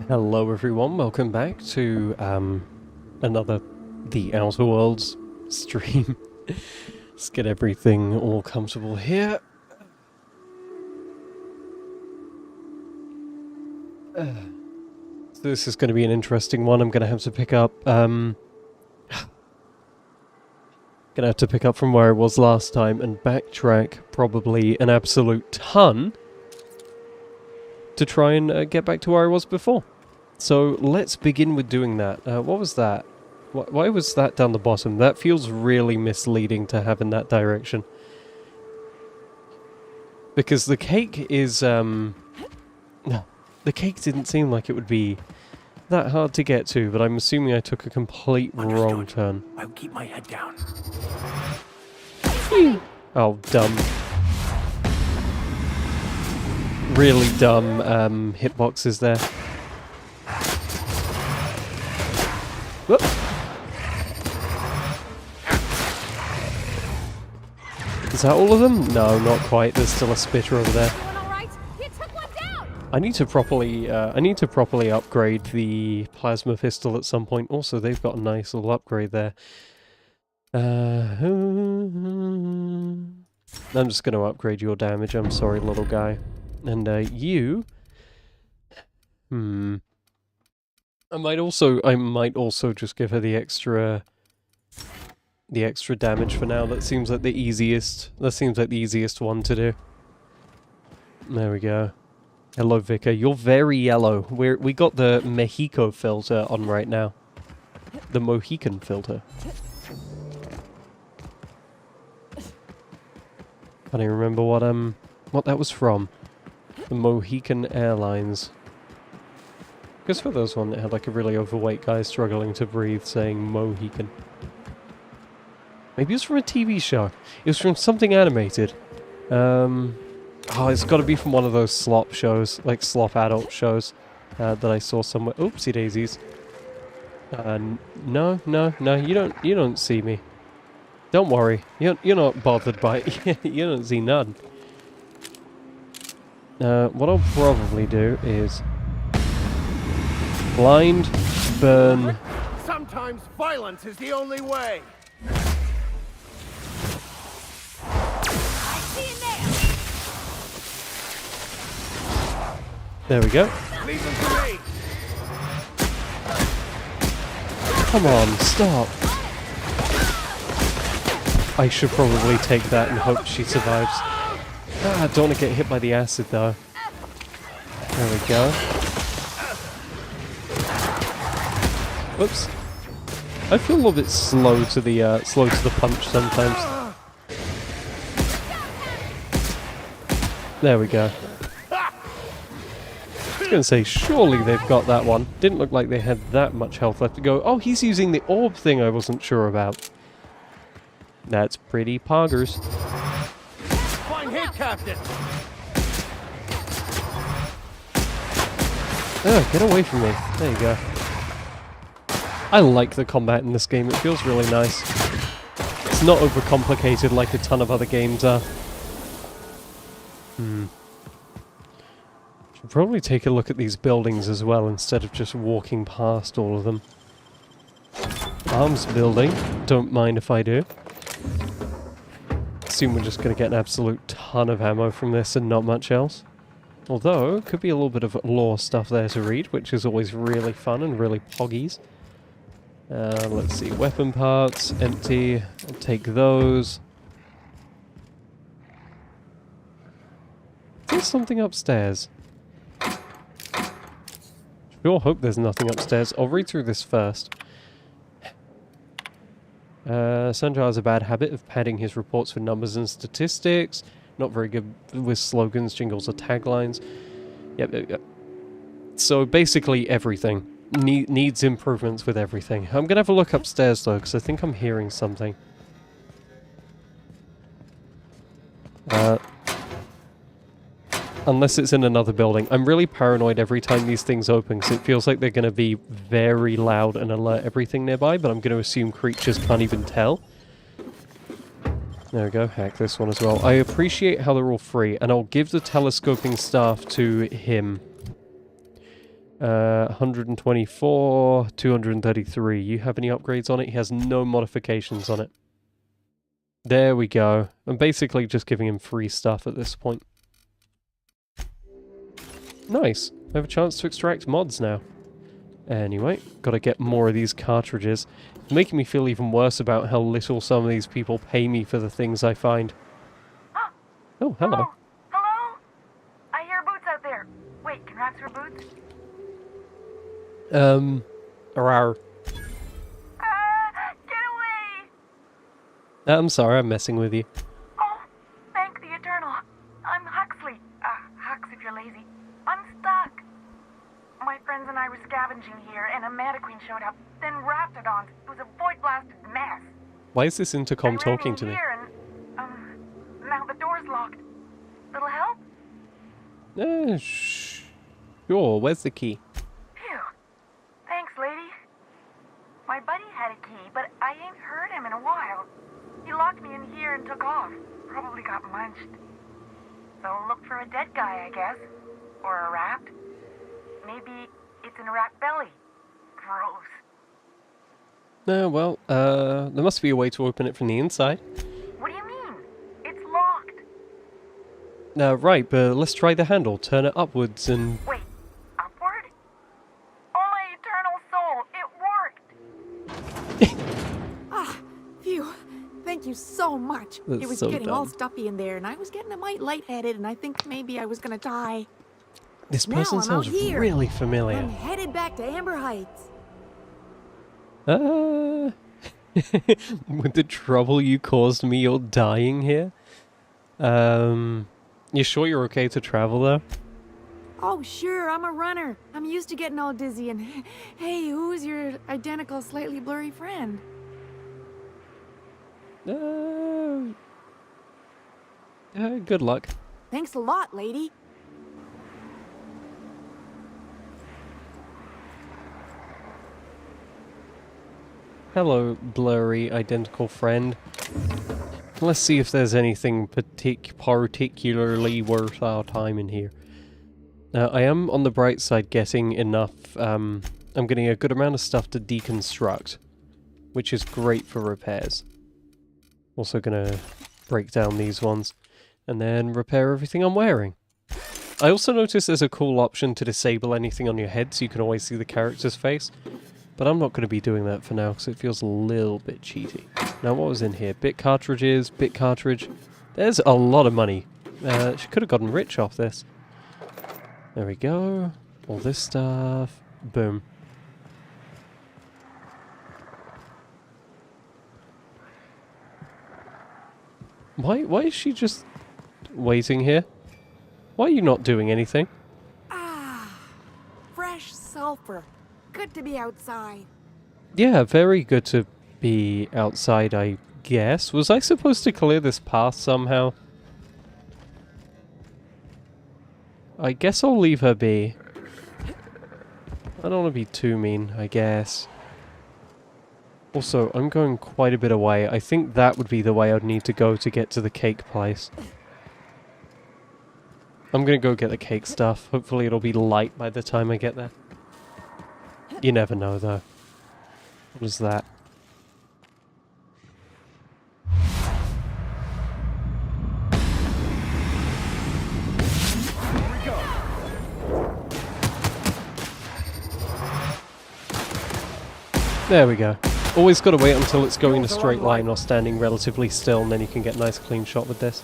Hello everyone, welcome back to another The Outer Worlds stream. Let's get everything all comfortable here. So this is going to be an interesting one. I'm going to have to pick up from where I was last time and backtrack probably an absolute ton to try and get back to where I was before. So let's begin with doing that. What was that? Why was that down the bottom? That feels really misleading to have in that direction. Because the cake is, no, the cake didn't seem like it would be that hard to get to, but I'm assuming I took a complete wrong turn. I'll keep my head down. Oh, dumb. Really dumb hitboxes there. Whoop. Is that all of them? No, not quite. There's still a spitter over there. I need to properly upgrade the plasma pistol at some point. Also, they've got a nice little upgrade there. I'm just going to upgrade your damage. I'm sorry, little guy. And you. I might also just give her the extra damage for now. That seems like the easiest. That seems like the easiest one to do. There we go. Hello, Vicar. You're very yellow. We got the Mexico filter on right now. The Mohican filter. I don't remember what that was from. The Mohican Airlines. Because for those one that had like a really overweight guy struggling to breathe saying Mohican. Maybe it was from a TV show. It was from something animated. Oh, it's got to be from one of those slop shows, like slop adult shows that I saw somewhere. Oopsie daisies. No, you don't see me. Don't worry, you're not bothered by it. You don't see none. What I'll probably do is blind, burn. Sometimes violence is the only way. There we go. Leave him to me. Come on, stop. I should probably take that and hope she survives. I don't want to get hit by the acid though. There we go. Whoops. I feel a little bit slow to the punch sometimes. There we go. I was going to say, surely they've got that one. Didn't look like they had that much health left to go. Oh, he's using the orb thing I wasn't sure about. That's pretty poggers. Fine hit, Captain. Oh, get away from me. There you go. I like the combat in this game. It feels really nice. It's not overcomplicated like a ton of other games are. Should probably take a look at these buildings as well instead of just walking past all of them. Arms building. Don't mind if I do. Assume we're just going to get an absolute ton of ammo from this and not much else. Although, could be a little bit of lore stuff there to read, which is always really fun and really poggies. Let's see, weapon parts, empty. I'll take those. There's something upstairs. Sure hope there's nothing upstairs. I'll read through this first. Sanjar has a bad habit of padding his reports with numbers and statistics. Not very good with slogans, jingles, or taglines. Yep. So basically everything. Needs improvements with everything. I'm going to have a look upstairs though, because I think I'm hearing something. Unless it's in another building. I'm really paranoid every time these things open, because it feels like they're going to be very loud and alert everything nearby, but I'm going to assume creatures can't even tell. There we go, hack this one as well. I appreciate how they're all free, and I'll give the telescoping staff to him. 124, 233. You have any upgrades on it? He has no modifications on it. There we go. I'm basically just giving him free stuff at this point. Nice. I have a chance to extract mods now. Anyway, gotta get more of these cartridges. It's making me feel even worse about how little some of these people pay me for the things I find. Oh, hello. Hello? I hear boots out there. Wait, can rats hear boots? Rawr. Get away! I'm sorry, I'm messing with you. Oh, thank the Eternal. I'm Huxley. Hux if you're lazy. I'm stuck. My friends and I were scavenging here, and a Meta Queen showed up. Then Raptidons. It was a void-blasted mess. Why is this intercom talking to me? Here and, now the door's locked. Little help? Sure, where's the key? Phew. Thanks, lady. My buddy had a key, but I ain't heard him in a while. He locked me in here and took off. Probably got munched. So look for a dead guy, I guess. Or a rat. Maybe it's in a rat belly. Gross. Well, there must be a way to open it from the inside. What do you mean? It's locked. Right, but let's try the handle. Turn it upwards and... Wait, upward? Oh, my eternal soul, it worked! Phew. Thank you so much. That's It was so getting all dumb. stuffy in there, and I was getting a mite lightheaded, and I think maybe I was gonna die. This Now person I'm out sounds here. really familiar. I'm headed back to Amber Heights. With the trouble you caused me, you're dying here? You sure you're okay to travel, though? Oh, sure, I'm a runner. I'm used to getting all dizzy, and hey, who's your identical, slightly blurry friend? Good luck. Thanks a lot, lady. Hello, blurry, identical friend. Let's see if there's anything particularly worth our time in here. Now, I am, on the bright side, getting enough, I'm getting a good amount of stuff to deconstruct, which is great for repairs. Also gonna break down these ones, and then repair everything I'm wearing. I also noticed there's a cool option to disable anything on your head, so you can always see the character's face. But I'm not going to be doing that for now, because it feels a little bit cheaty. Now, what was in here? Bit cartridges, bit cartridge. There's a lot of money. She could have gotten rich off this. There we go. All this stuff. Boom. Why is she just waiting here? Why are you not doing anything? Fresh sulfur. Good to be outside. Yeah, very good to be outside, I guess. Was I supposed to clear this path somehow? I guess I'll leave her be. I don't want to be too mean, I guess. Also, I'm going quite a bit away. I think that would be the way I'd need to go to get to the cake place. I'm gonna go get the cake stuff. Hopefully it'll be light by the time I get there. You never know, though. What is that? Here we go. There we go. Always gotta wait until it's going in a straight line or standing relatively still, and then you can get a nice clean shot with this.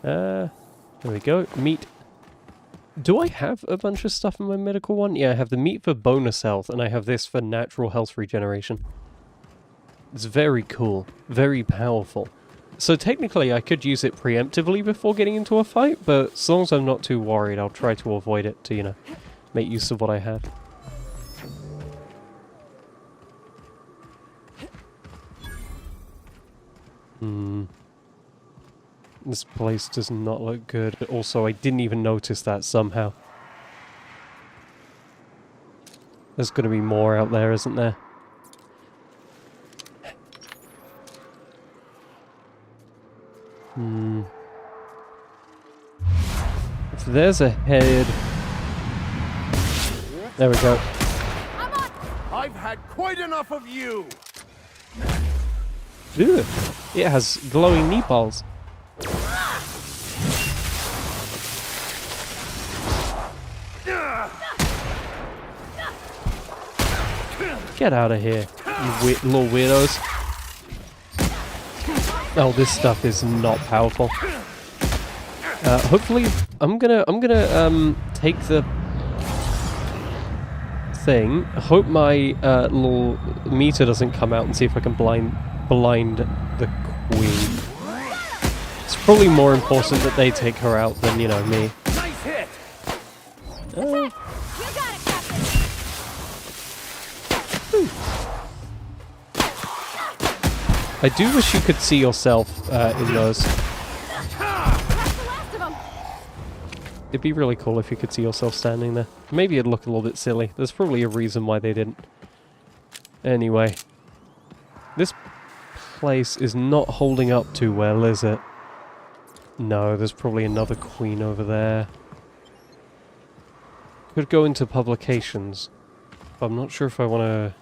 There we go. Meat. Do I have a bunch of stuff in my medical one? Yeah, I have the meat for bonus health, and I have this for natural health regeneration. It's very cool. Very powerful. So technically I could use it preemptively before getting into a fight, but as long as I'm not too worried, I'll try to avoid it to, you know, make use of what I have. This place does not look good. Also, I didn't even notice that somehow. There's going to be more out there, isn't there? If there's a head... There we go. I've had quite enough of you. Ugh. It has glowing knee balls. Get out of here, you little weirdos. Oh, this stuff is not powerful. Hopefully, I'm gonna take the thing. Hope my little meter doesn't come out and see if I can blind the queen. It's probably more important that they take her out than, you know, me. Nice hit. You got it, Captain. I do wish you could see yourself in those. That's the last of them. It'd be really cool if you could see yourself standing there. Maybe it'd look a little bit silly. There's probably a reason why they didn't. Anyway. This place is not holding up too well, is it? No, there's probably another queen over there. Could go into publications. But I'm not sure if I want to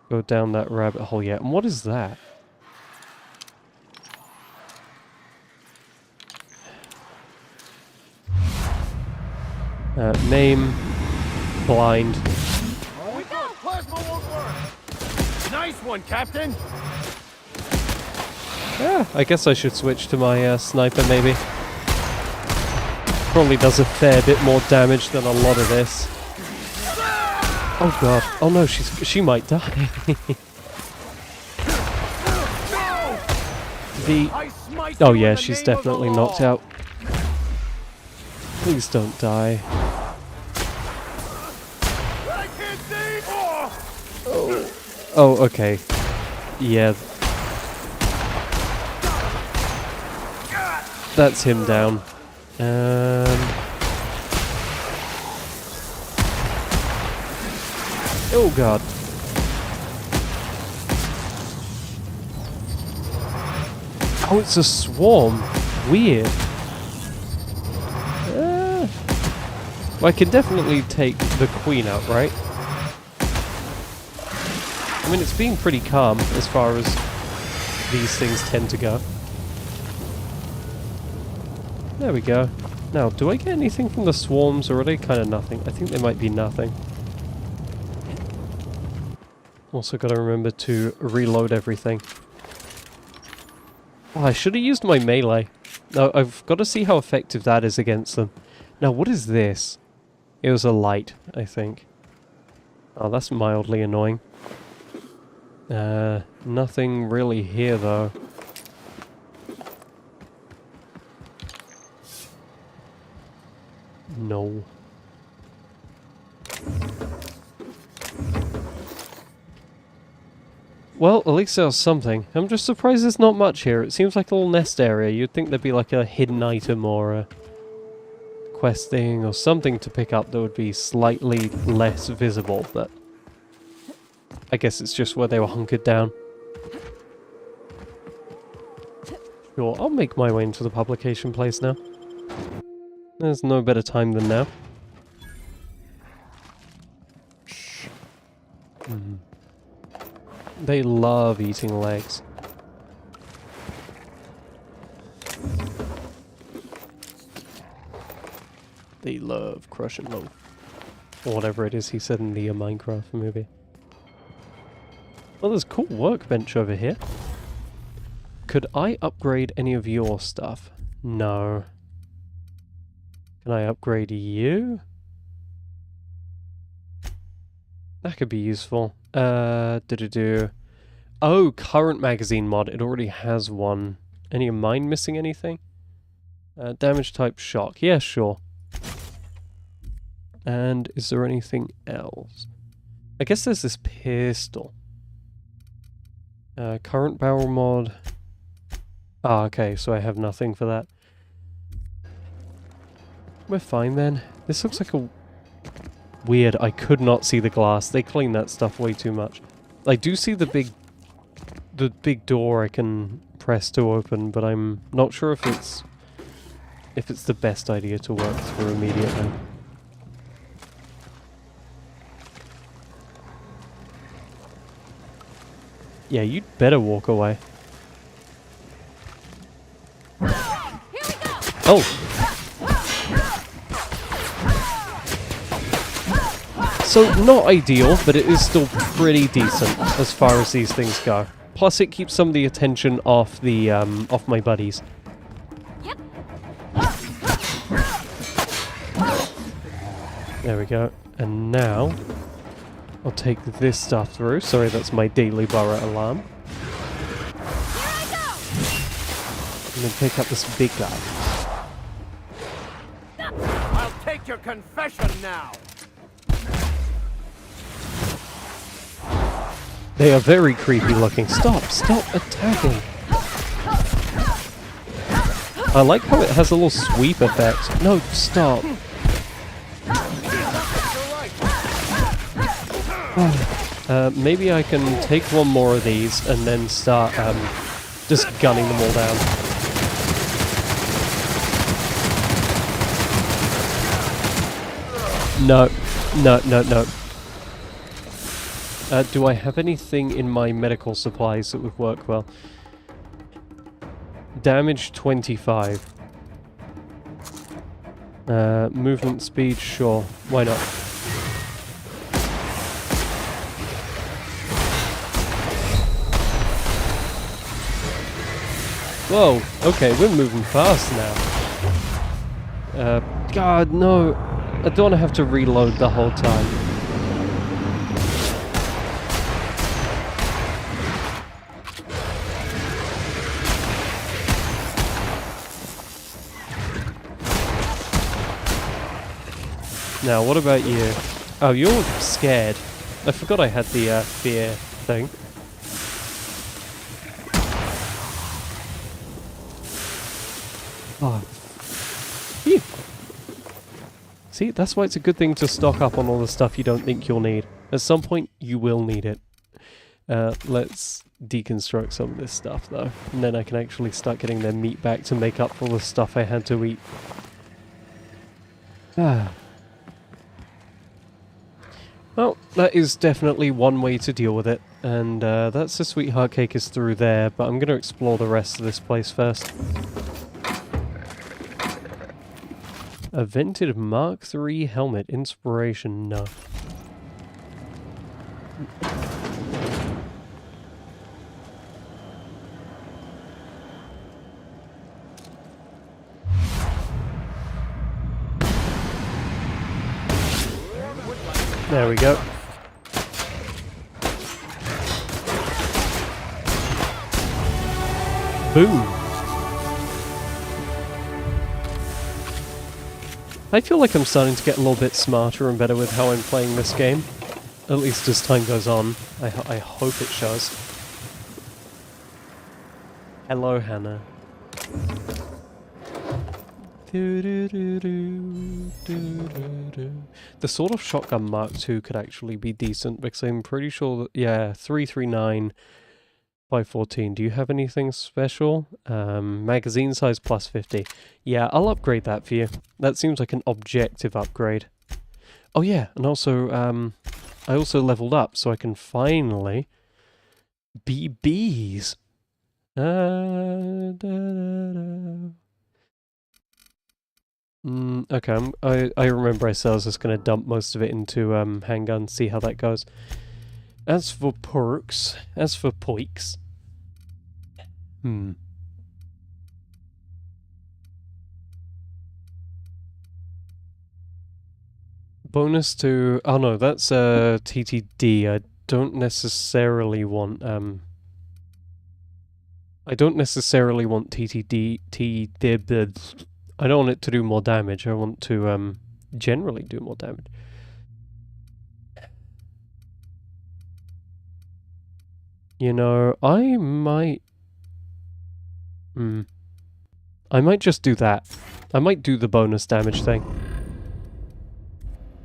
go down that rabbit hole yet. And what is that? Name, blind. We thought plasma won't work. Nice one, Captain. Yeah, I guess I should switch to my sniper, maybe. Probably does a fair bit more damage than a lot of this. Oh god. Oh no, she might die. Oh yeah, she's definitely knocked out. Please don't die. Oh, okay. Yeah. That's him down. Oh god. Oh, it's a swarm. Weird. Well, I can definitely take the queen out, right? I mean, it's being pretty calm as far as these things tend to go. There we go. Now, do I get anything from the swarms, or are they kind of nothing? I think they might be nothing. Also got to remember to reload everything. Oh, I should have used my melee. Now, I've got to see how effective that is against them. Now, what is this? It was a light, I think. Oh, that's mildly annoying. Nothing really here, though. No. Well, at least there's something. I'm just surprised there's not much here. It seems like a little nest area. You'd think there'd be like a hidden item or a quest thing or something to pick up that would be slightly less visible, but I guess it's just where they were hunkered down. Sure, I'll make my way into the publication place now. There's no better time than now. They love eating legs. They love crushing loaf. Or whatever it is he said in the Minecraft movie. Well, there's a cool workbench over here. Could I upgrade any of your stuff? No. Can I upgrade you? That could be useful. Oh, current magazine mod. It already has one. Any of mine missing anything? Damage type shock. Yeah, sure. And is there anything else? I guess there's this pistol. Current barrel mod. Ah, okay, so I have nothing for that. We're fine then. This looks like a... Weird, I could not see the glass. They clean that stuff way too much. I do see the big door I can press to open, but I'm not sure if it's the best idea to work through immediately. Yeah, you'd better walk away. Oh! So, not ideal, but it is still pretty decent as far as these things go. Plus, it keeps some of the attention off the, off my buddies. There we go. And now, I'll take this stuff through. Sorry, that's my daily burrow alarm. And then pick up this big guy. I'll take your confession now. They are very creepy looking. Stop attacking. I like how it has a little sweep effect. No, stop. Maybe I can take one more of these and then start just gunning them all down. No. Do I have anything in my medical supplies that would work well? Damage 25. Movement speed, sure. Why not? Whoa, okay, we're moving fast now. God, no. I don't want to have to reload the whole time. Now, what about you? Oh, you're scared. I forgot I had the fear thing. Oh. Phew. See, that's why it's a good thing to stock up on all the stuff you don't think you'll need. At some point, you will need it. Let's deconstruct some of this stuff, though. And then I can actually start getting their meat back to make up for all the stuff I had to eat. Ah. Well, that is definitely one way to deal with it. And that's the sweetheart cake is through there, but I'm going to explore the rest of this place first. A vented Mark III helmet. Inspiration, no. There we go. Boom. I feel like I'm starting to get a little bit smarter and better with how I'm playing this game. At least as time goes on. I hope it shows. Hello, Hannah. The sort of shotgun Mark II could actually be decent because I'm pretty sure that, yeah, 339 by 14. Do you have anything special? Magazine size plus 50. Yeah, I'll upgrade that for you. That seems like an objective upgrade. Oh yeah, and also, I also leveled up so I can finally be bees. Okay, I remember I said I was just going to dump most of it into handguns, see how that goes. As for poiks, bonus to, oh no, that's TTD. I don't necessarily want TTD, I don't want it to do more damage. I want to generally do more damage. You know, I might just do that. I might do the bonus damage thing.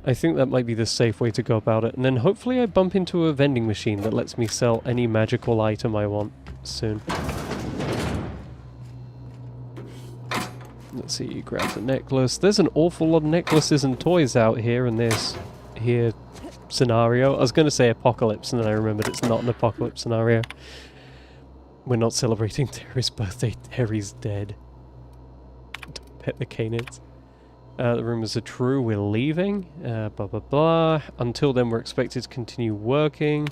I think that might be the safe way to go about it. And then hopefully I bump into a vending machine that lets me sell any magical item I want soon. Let's see, grab the necklace. There's an awful lot of necklaces and toys out here, and there's here scenario. I was going to say apocalypse, and then I remembered it's not an apocalypse scenario. We're not celebrating Terry's birthday. Terry's dead. Don't pet the canids. The rumours are true. We're leaving. Blah, blah, blah. Until then, we're expected to continue working.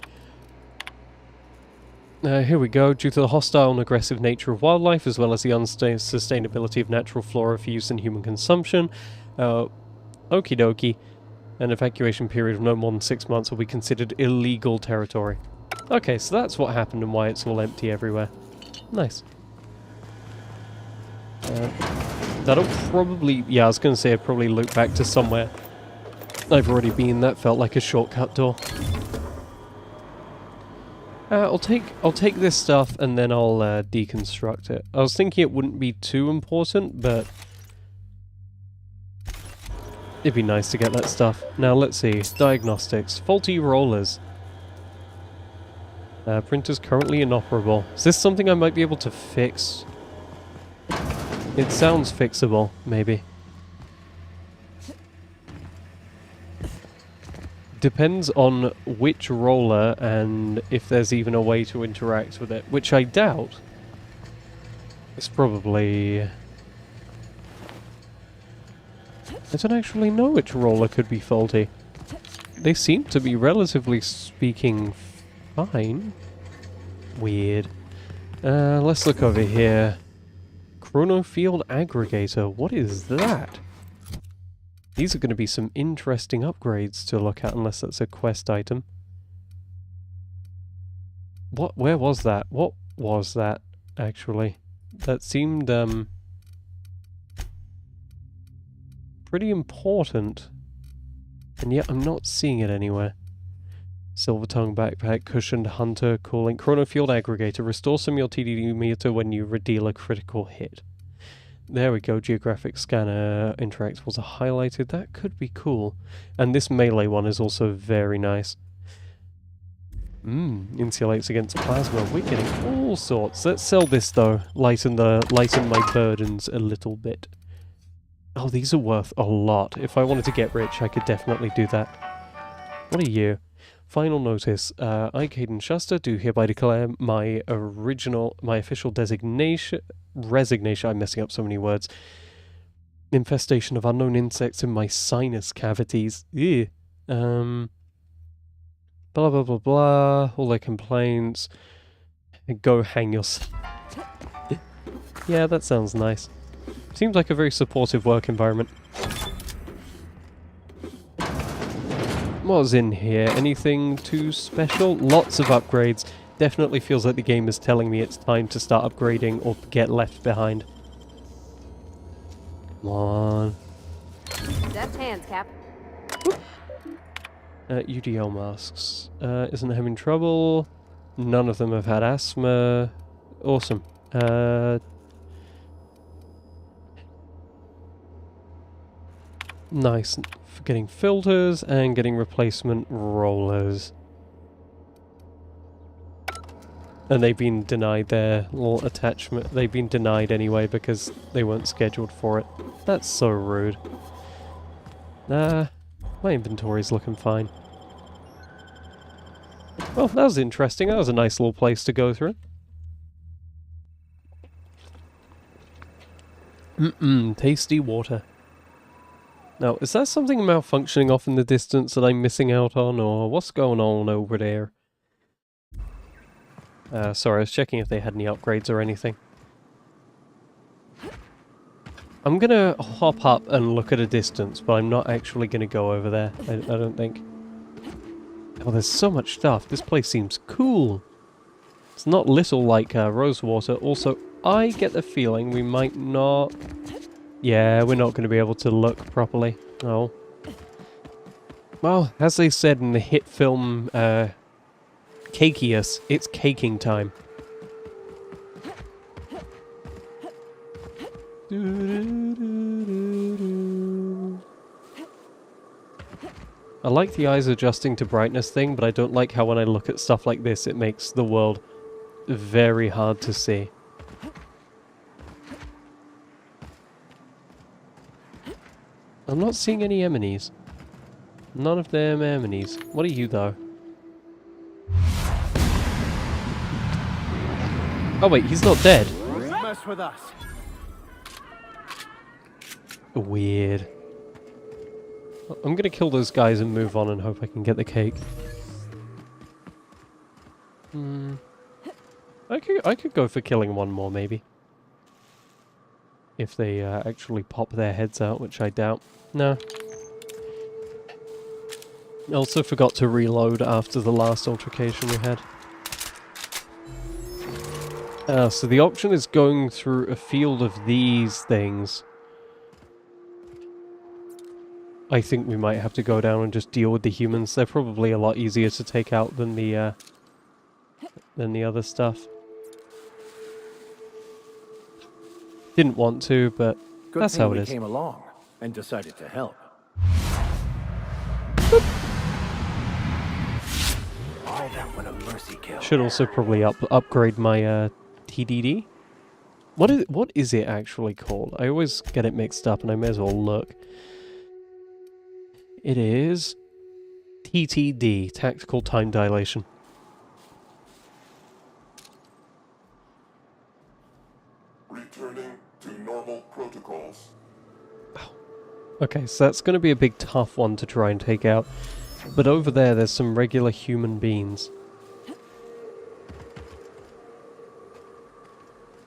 Here we go. Due to the hostile and aggressive nature of wildlife, as well as the unsustainability of natural flora for use in human consumption, okie dokie, an evacuation period of no more than 6 months will be considered illegal territory. Okay, so that's what happened and why it's all empty everywhere. Nice. That'll probably... Yeah, I was going to say I'd probably loop back to somewhere I've already been. That felt like a shortcut door. I'll take this stuff and then I'll deconstruct it. I was thinking it wouldn't be too important, but it'd be nice to get that stuff. Now let's see. Diagnostics. Faulty rollers. Printer's currently inoperable. Is this something I might be able to fix? It sounds fixable, maybe. Depends on which roller and if there's even a way to interact with it, which I doubt. It's probably... I don't actually know which roller could be faulty. They seem to be, relatively speaking, fine. Weird. Let's look over here. Chronofield aggregator. What is that? These are going to be some interesting upgrades to look at, unless that's a quest item. What? Where was that? What was that, actually? That seemed, pretty important. And yet I'm not seeing it anywhere. Silver tongue backpack, cushioned hunter, cooling. Chronofield aggregator. Restore some of your TDD meter when you deal a critical hit. There we go, geographic scanner interactables are highlighted. That could be cool. And this melee one is also very nice. Insulates against plasma. We're getting all sorts. Let's sell this though. Lighten my burdens a little bit. Oh, these are worth a lot. If I wanted to get rich, I could definitely do that. What are you? Final notice. I, Caden Shuster, do hereby declare my official resignation. I'm messing up so many words. Infestation of unknown insects in my sinus cavities. Ew. Blah, blah, blah, blah. All their complaints. Go hang yourself. Yeah, that sounds nice. Seems like a very supportive work environment. What's in here? Anything too special? Lots of upgrades. Definitely feels like the game is telling me it's time to start upgrading or get left behind. Come on. Deft hands, Cap. UDL masks. Isn't having trouble. None of them have had asthma. Awesome. Nice. For getting filters and getting replacement rollers. And they've been denied their little attachment. They've been denied anyway because they weren't scheduled for it. That's so rude. My inventory's looking fine. Well, that was interesting. That was a nice little place to go through. Tasty water. Now, is that something malfunctioning off in the distance that I'm missing out on, or what's going on over there? Sorry, I was checking if they had any upgrades or anything. I'm gonna hop up and look at a distance, but I'm not actually gonna go over there, I don't think. Oh, there's so much stuff. This place seems cool. It's not little like Rosewater. Also, I get the feeling we might not... Yeah, we're not going to be able to look properly. Oh. Well, as they said in the hit film Cakeus, it's caking time. I like the eyes adjusting to brightness thing, but I don't like how when I look at stuff like this, it makes the world very hard to see. I'm not seeing any enemies. None of them enemies. What are you, though? Oh wait, he's not dead. Mess with us. Weird. I'm gonna kill those guys and move on and hope I can get the cake. I could go for killing one more, maybe. If they actually pop their heads out, which I doubt. No. I also forgot to reload after the last altercation we had. So the option is going through a field of these things. I think we might have to go down and just deal with the humans. They're probably a lot easier to take out than the other stuff. Didn't want to, but that's how it is. Good thing we came along and decided to help. All that one a mercy kill. Should also probably upgrade my TDD. What is it actually called? I always get it mixed up, and I may as well look. It is TTD, Tactical Time Dilation. Returning to normal protocols. Okay, so that's going to be a big tough one to try and take out. But over there's some regular human beings.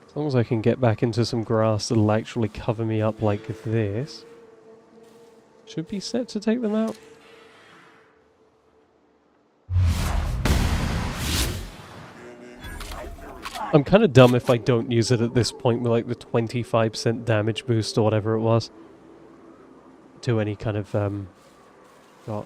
As long as I can get back into some grass that'll actually cover me up like this. Should be set to take them out. I'm kind of dumb if I don't use it at this point with like the 25% damage boost or whatever it was. To any kind of, got.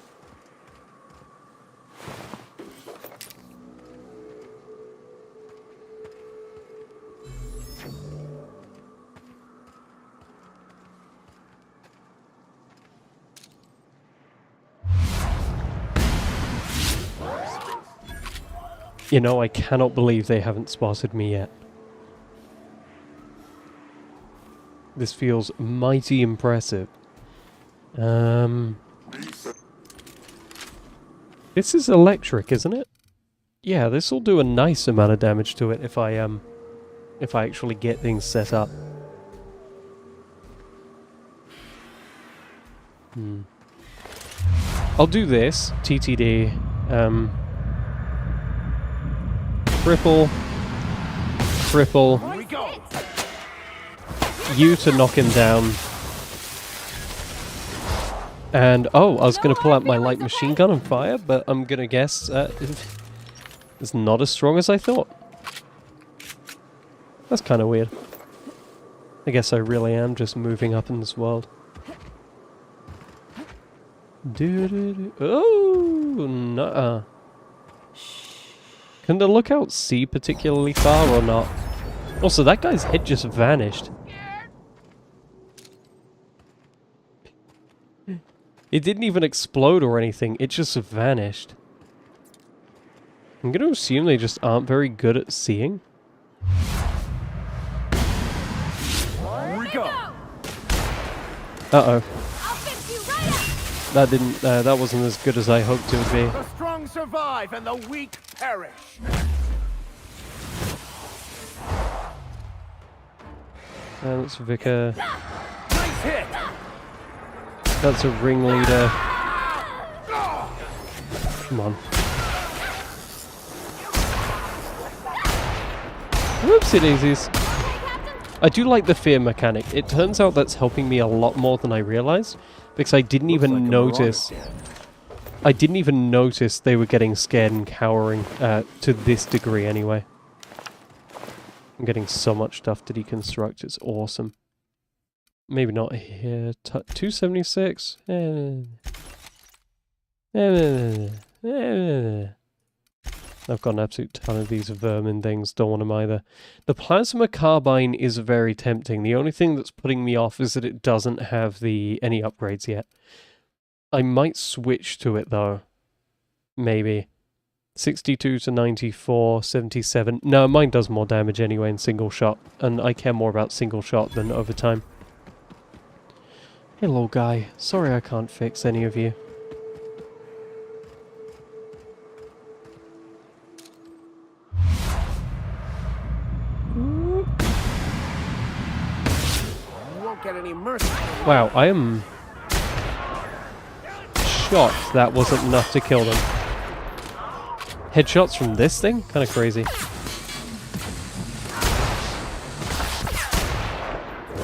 You know, I cannot believe they haven't spotted me yet. This feels mighty impressive. This is electric, isn't it? Yeah, this will do a nice amount of damage to it if I actually get things set up. I'll do this, TTD, triple, Here we go. you to knock him down. And, oh, I was going to pull out my light machine gun and fire, but I'm going to guess it's not as strong as I thought. That's kind of weird. I guess I really am just moving up in this world. Oh, nuh-uh. Can the lookout see particularly far or not? Also, that guy's head just vanished. It didn't even explode or anything, it just vanished. I'm gonna assume they just aren't very good at seeing. Here we go. Uh-oh. That didn't, that wasn't as good as I hoped it would be. The strong survive and the weak perish. That's Vicar. Nice hit. That's a ringleader. Come on. Whoopsie daisies. I do like the fear mechanic. It turns out that's helping me a lot more than I realized, because I didn't even notice. I didn't even notice they were getting scared and cowering to this degree anyway. I'm getting so much stuff to deconstruct. It's awesome. Maybe not here. 276. I've got an absolute ton of these vermin things. Don't want them either. The plasma carbine is very tempting. The only thing that's putting me off is that it doesn't have any upgrades yet. I might switch to it though. Maybe. 62 to 94, 77. No, mine does more damage anyway in single shot. And I care more about single shot than overtime. Hello, guy. Sorry I can't fix any of you. get any mercy. Wow, I am shocked that wasn't enough to kill them. Headshots from this thing? Kind of crazy.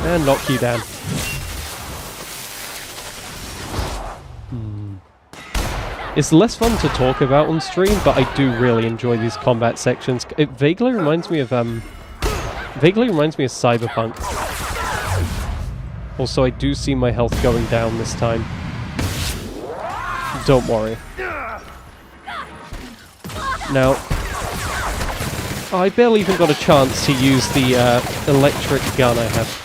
And knock you down. It's less fun to talk about on stream, but I do really enjoy these combat sections. It vaguely reminds me of Cyberpunk. Also, I do see my health going down this time. Don't worry. Now, I barely even got a chance to use the electric gun I have.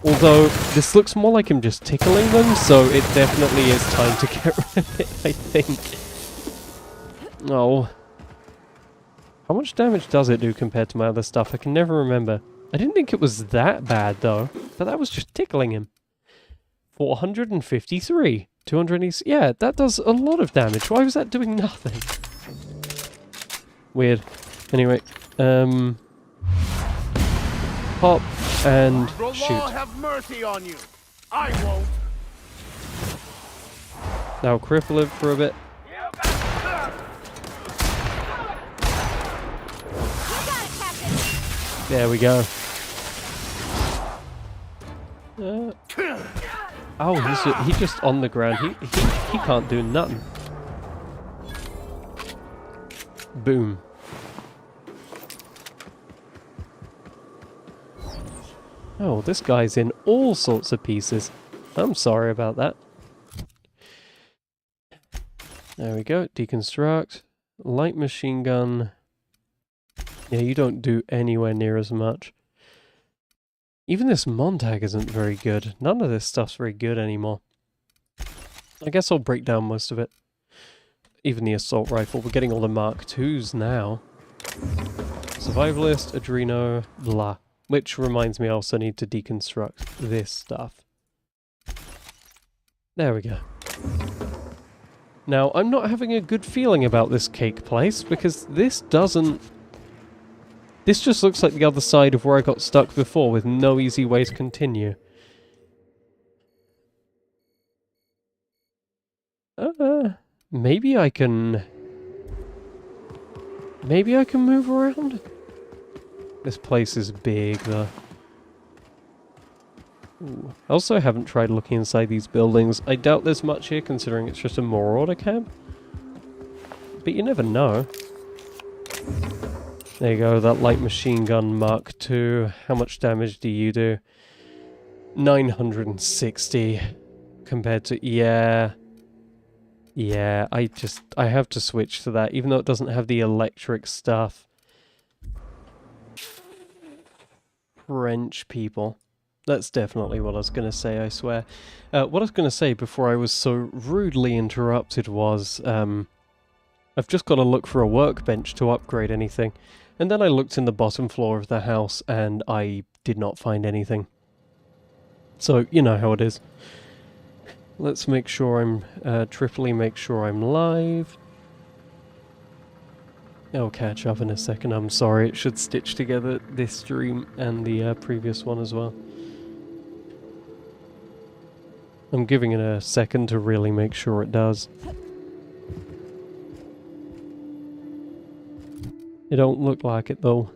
Although, this looks more like him just tickling them, so it definitely is time to get rid of it, I think. Oh. How much damage does it do compared to my other stuff? I can never remember. I didn't think it was that bad, though. But that was just tickling him. 453. 280... Yeah, that does a lot of damage. Why was that doing nothing? Weird. Anyway, pop and The shoot. law have mercy on you. I won't. Now cripple it for a bit. There we go. Oh, he's just on the ground. He can't do nothing. Boom. Oh, this guy's in all sorts of pieces. I'm sorry about that. There we go. Deconstruct. Light machine gun. Yeah, you don't do anywhere near as much. Even this Montag isn't very good. None of this stuff's very good anymore. I guess I'll break down most of it. Even the assault rifle. We're getting all the Mark IIs now. Survivalist, Adreno, blah. Which reminds me I also need to deconstruct this stuff. There we go. Now, I'm not having a good feeling about this cake place, because this doesn't... This just looks like the other side of where I got stuck before, with no easy way to continue. Maybe I can... Maybe I can move around? This place is big, though. Ooh. I also haven't tried looking inside these buildings. I doubt there's much here, considering it's just a Marauder camp. But you never know. There you go, that light machine gun Mark II. How much damage do you do? 960 compared to... Yeah. Yeah, I have to switch to that, even though it doesn't have the electric stuff. French people. That's definitely what I was going to say, I swear. What I was going to say before I was so rudely interrupted was, I've just got to look for a workbench to upgrade anything. And then I looked in the bottom floor of the house, and I did not find anything. So, you know how it is. Let's make sure I'm, triply make sure I'm live. I'll catch up in a second, I'm sorry, it should stitch together this stream and the previous one as well. I'm giving it a second to really make sure it does. It don't look like it though.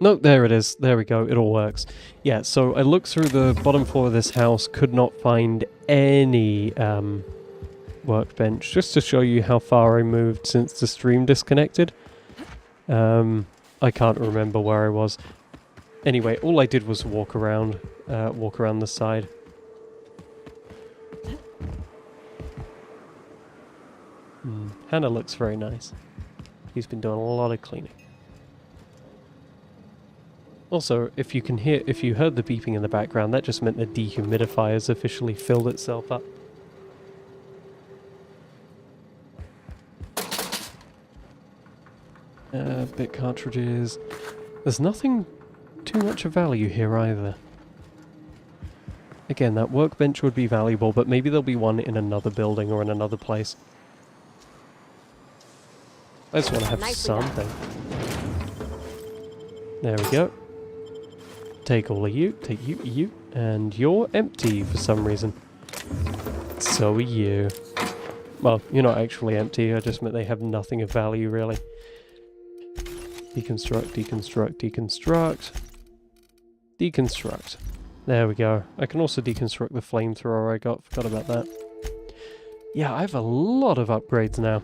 No, there it is. There we go. It all works. Yeah, so I looked through the bottom floor of this house, could not find any workbench. Just to show you how far I moved since the stream disconnected. I can't remember where I was. Anyway, all I did was walk around the side. Hannah looks very nice. He's been doing a lot of cleaning. Also, if you heard the beeping in the background, that just meant the dehumidifier has officially filled itself up. Bit cartridges. There's nothing too much of value here either. Again, that workbench would be valuable, but maybe there'll be one in another building or in another place. I just want to have something. There we go. Take all of you, take you, And you're empty for some reason. So are you. Well, you're not actually empty, I just meant they have nothing of value, really. Deconstruct, deconstruct, deconstruct. Deconstruct. There we go. I can also deconstruct the flamethrower I got. Forgot about that. Yeah, I have a lot of upgrades now.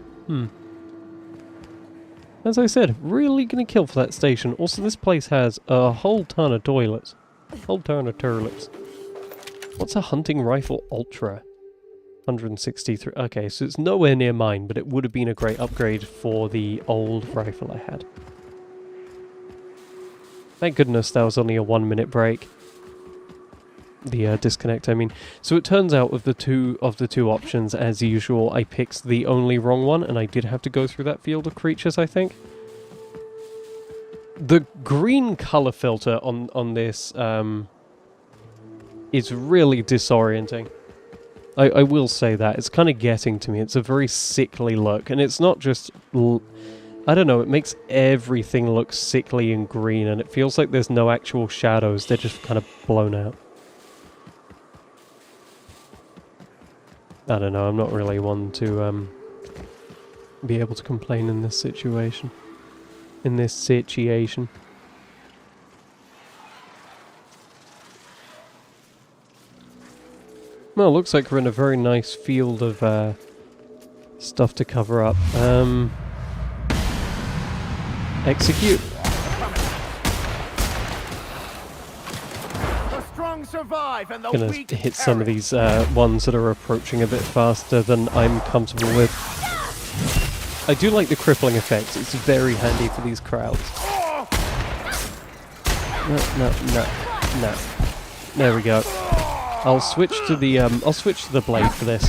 As I said, really gonna kill for that station. Also, this place has a whole ton of toilets. Whole ton of turlets. What's a hunting rifle ultra? 163. Okay, so it's nowhere near mine, but it would have been a great upgrade for the old rifle I had. Thank goodness that was only a 1-minute break. The disconnect, I mean. So it turns out of the two options, as usual, I picked the only wrong one, and I did have to go through that field of creatures, I think. The green color filter on this is really disorienting. I will say that. It's kind of getting to me. It's a very sickly look, and it's not just... I don't know, it makes everything look sickly and green, and it feels like there's no actual shadows. They're just kind of blown out. I don't know, I'm not really one to be able to complain in this situation. Well, it looks like we're in a very nice field of stuff to cover up. Execute. The strong survive and the Gonna weak hit some of perish. these ones that are approaching a bit faster than I'm comfortable with. I do like the crippling effect. It's very handy for these crowds. No. There we go. I'll switch to the blade for this.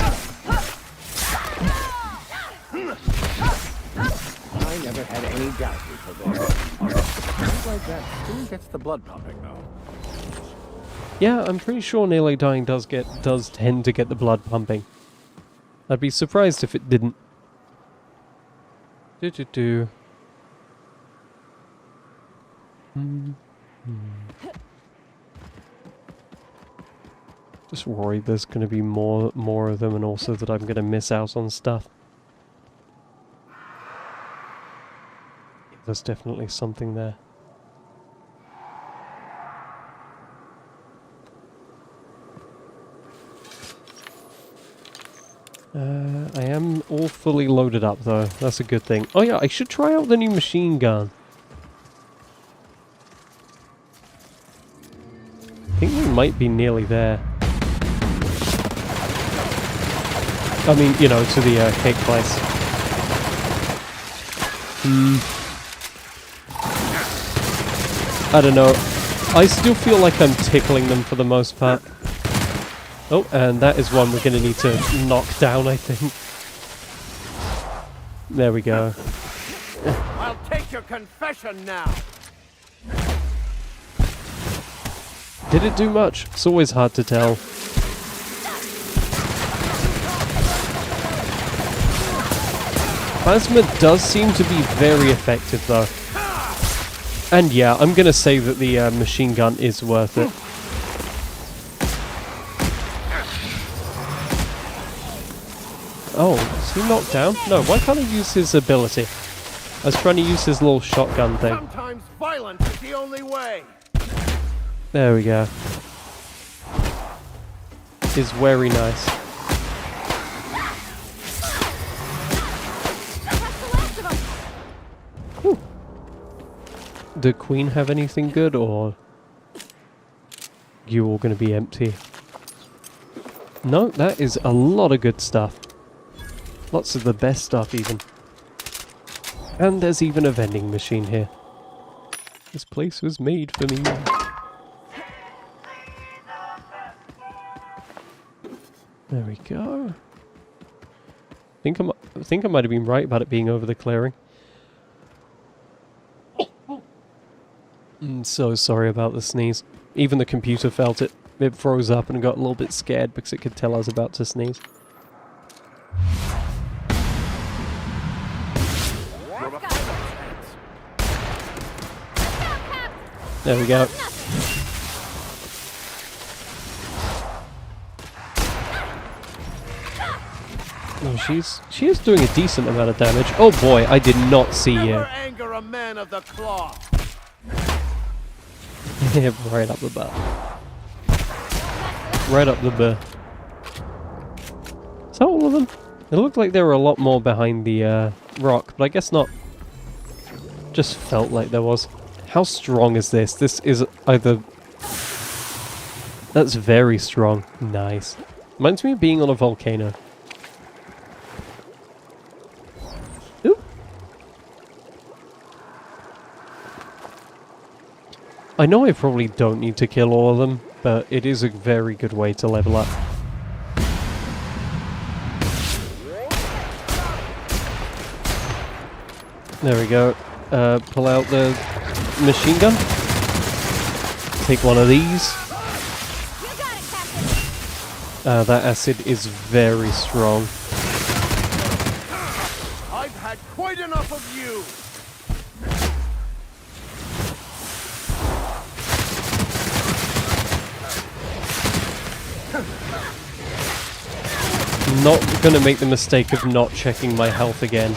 I never had any doubt before there. Sounds like that still gets the blood pumping though. Yeah, I'm pretty sure nearly dying does tend to get the blood pumping. I'd be surprised if it didn't. Just worried there's going to be more of them, and also that I'm going to miss out on stuff. There's definitely something there. I am all fully loaded up though. That's a good thing. Oh yeah, I should try out the new machine gun. I think we might be nearly there. I mean, you know, to the cake place. I don't know. I still feel like I'm tickling them for the most part. Oh, and that is one we're going to need to knock down, I think. There we go. I'll take your confession now. Did it do much? It's always hard to tell. Plasma does seem to be very effective, though. And yeah, I'm going to say that the machine gun is worth it. Oh, is he knocked down? No, why can't he use his ability? I was trying to use his little shotgun thing. Sometimes violence is the only way. There we go. Is very nice. Whew. Did Queen have anything good, or you all going to be empty? No, that is a lot of good stuff. Lots of the best stuff, even. And there's even a vending machine here. This place was made for me. There we go. I think I might have been right about it being over the clearing. I'm so sorry about the sneeze. Even the computer felt it. It froze up and got a little bit scared because it could tell I was about to sneeze. There we go. she is doing a decent amount of damage. Oh boy, I did not see you. Never anger a man of the cloth. Yeah, right up the butt. Right up the butt. Is that all of them? It looked like there were a lot more behind the rock, but I guess not. Just felt like there was. How strong is this? This is either... That's very strong. Nice. Reminds me of being on a volcano. Ooh. I know I probably don't need to kill all of them, but it is a very good way to level up. There we go. Pull out the machine gun. Take one of these. That acid is very strong. I've had quite enough of you. Not gonna make the mistake of not checking my health again.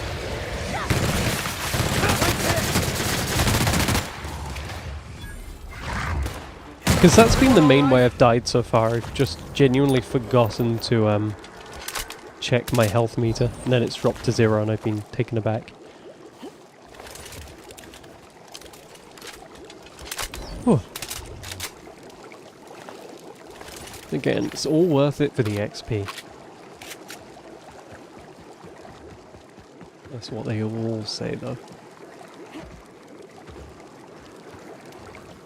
Because that's been the main way I've died so far. I've just genuinely forgotten to check my health meter, and then it's dropped to 0 and I've been taken aback. Whew. Again, it's all worth it for the XP. That's what they all say though.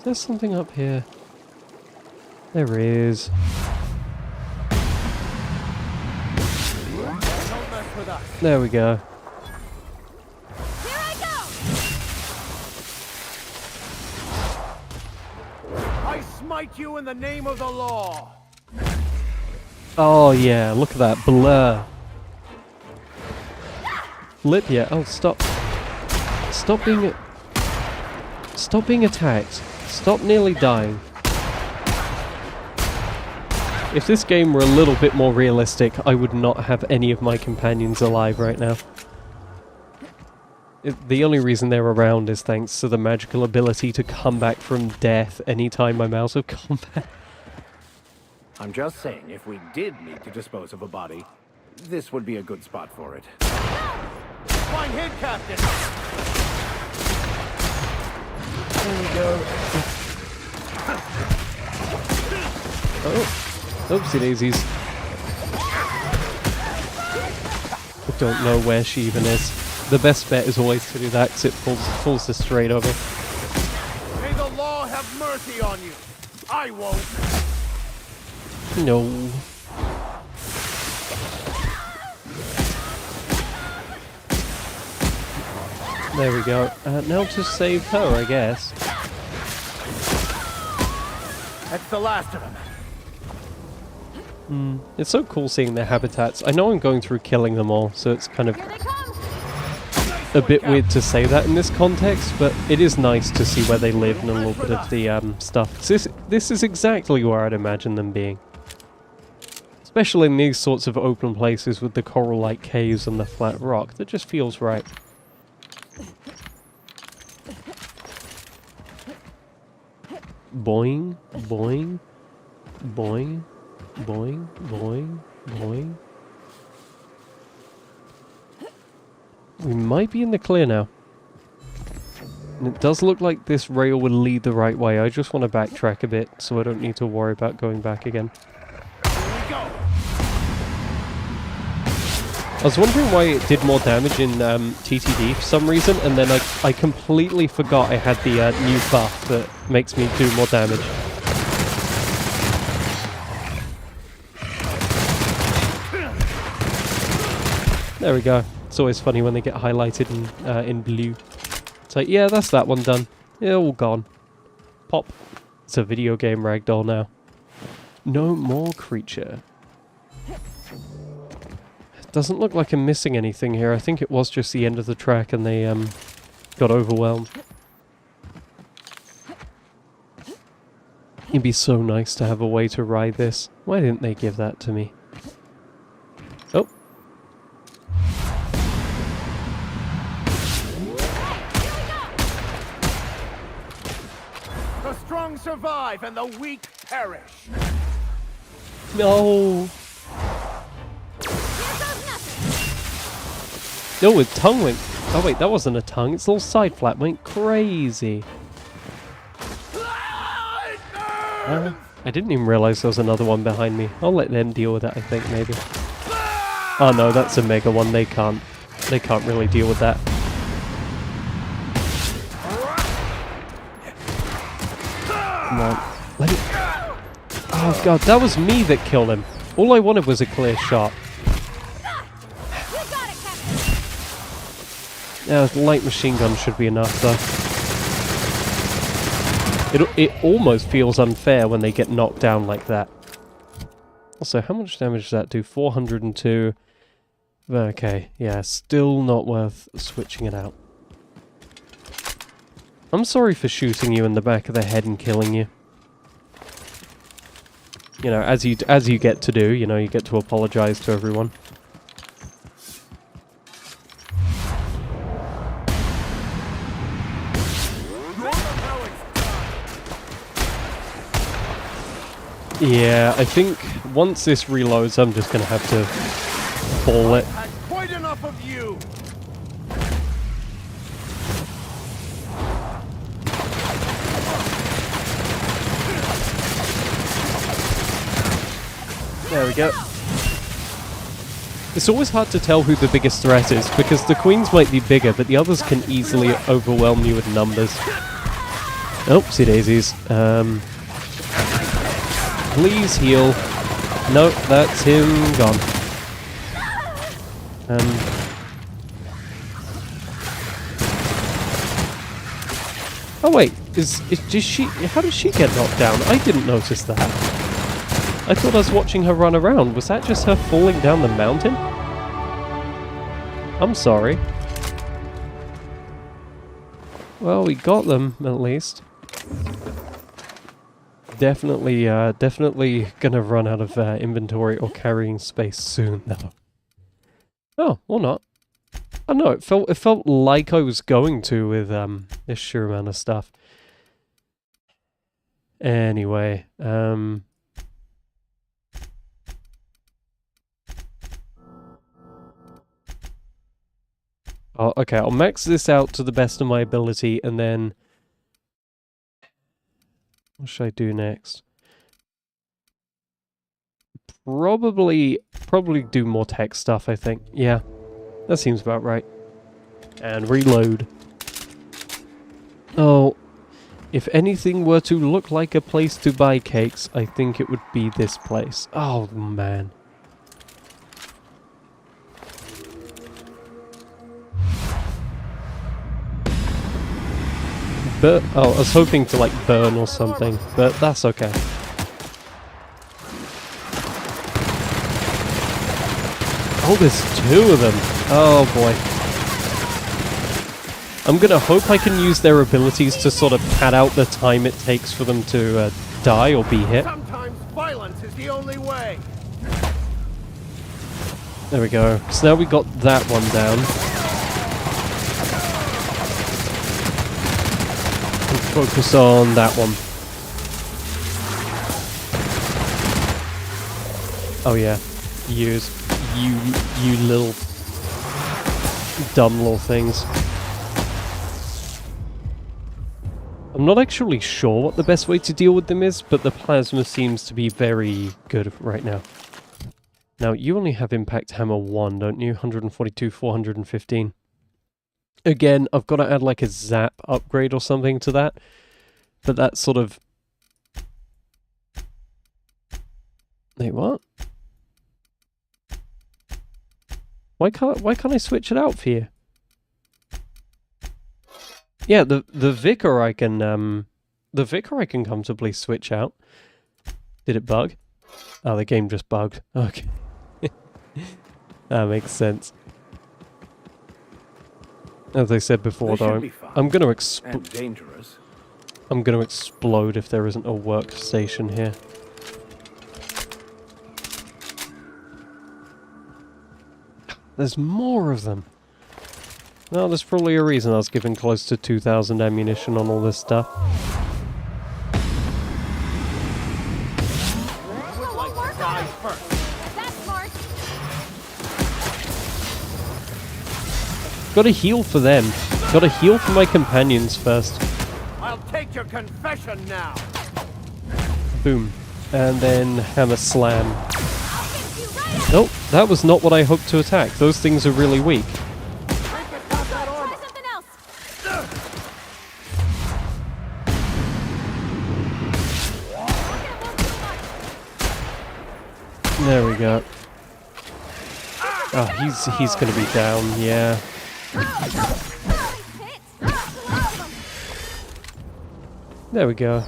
There's something up here. There is. There we go. Here I go! I smite you in the name of the law. Oh yeah, look at that blur. Lip, yeah. Oh, stop. Stop being... Stop being attacked. Stop nearly dying. If this game were a little bit more realistic, I would not have any of my companions alive right now. The only reason they're around is thanks to the magical ability to come back from death anytime I'm out of combat. I'm just saying, if we did need to dispose of a body, this would be a good spot for it. Fine hit, Captain! There we go. Oh. Oopsie daisies. I don't know where she even is. The best bet is always to do that because it pulls us straight over. May the law have mercy on you. I won't. No. There we go. Now to save her, I guess. That's the last of them. It's so cool seeing their habitats. I know I'm going through killing them all, so it's kind of Here they come! a bit weird to say that in this context, but it is nice to see where they live and a little bit of the stuff. This is exactly where I'd imagine them being. Especially in these sorts of open places with the coral-like caves and the flat rock. That just feels right. Boing, boing, boing, boing, boing, boing. We might be in the clear now. And it does look like this rail will lead the right way. I just want to backtrack a bit so I don't need to worry about going back again. I was wondering why it did more damage in TTD for some reason, and then I completely forgot I had the new buff that makes me do more damage. There we go. It's always funny when they get highlighted in blue. It's like, yeah, that's that one done. Yeah, all gone. Pop. It's a video game ragdoll now. No more creature. Doesn't look like I'm missing anything here. I think it was just the end of the track and they got overwhelmed. It'd be so nice to have a way to ride this. Why didn't they give that to me? Oh. strong survive and the weak perish. No. Here goes nothing. No, his tongue went... Oh wait, that wasn't a tongue. Its little side flap went crazy. I didn't even realize there was another one behind me. I'll let them deal with it, I think, maybe. Oh no, that's a mega one. They can't really deal with that. Come on. Let it... Oh god, that was me that killed him. All I wanted was a clear shot. You got it, Captain. Yeah, light machine gun should be enough, though. It almost feels unfair when they get knocked down like that. Also, how much damage does that do? 402. Okay, yeah, still not worth switching it out. I'm sorry for shooting you in the back of the head and killing you. You know, as you get to do, you know, you get to apologize to everyone. Yeah, I think once this reloads, I'm just gonna have to ball it. Had quite enough of you. There we go. It's always hard to tell who the biggest threat is, because the queens might be bigger, but the others can easily overwhelm you with numbers. Oopsie daisies. Please heal. Nope, that's him gone. Oh wait, is she? How does she get knocked down? I didn't notice that. I thought I was watching her run around. Was that just her falling down the mountain? I'm sorry. Well, we got them at least. Definitely gonna run out of inventory or carrying space soon, though. Oh, or not. I don't know. It felt like I was going to with this sheer amount of stuff. Anyway, oh, okay. I'll max this out to the best of my ability, and then. What should I do next? Probably do more tech stuff, I think. Yeah, that seems about right. And reload. Oh, if anything were to look like a place to buy cakes, I think it would be this place. Oh, man. Oh, I was hoping to, like, burn or something, but that's okay. Oh, there's two of them. Oh, boy. I'm gonna hope I can use their abilities to sort of pad out the time it takes for them to die or be hit. Sometimes violence is the only way. There we go. So now we got that one down. Focus on that one. Oh yeah, you little dumb little things. I'm not actually sure what the best way to deal with them is, but the plasma seems to be very good right now. Now, you only have Impact Hammer 1, don't you? 142, 415. Again, I've got to add like a zap upgrade or something to that. But that's sort of... Wait, what? Why can't I switch it out for you? Yeah, the Vicar I can comfortably switch out. Did it bug? Oh, the game just bugged. Okay. That makes sense. As I said before, though, I'm going to explode if there isn't a workstation here. There's more of them. No, there's probably a reason I was given close to 2,000 ammunition on all this stuff. Gotta heal for them. Gotta heal for my companions first. I'll take your confession now. Boom. And then hammer slam. I'll fix you right up. Nope, that was not what I hoped to attack. Those things are really weak. Try something else. There we go. Oh, he's gonna be down, yeah. There we go.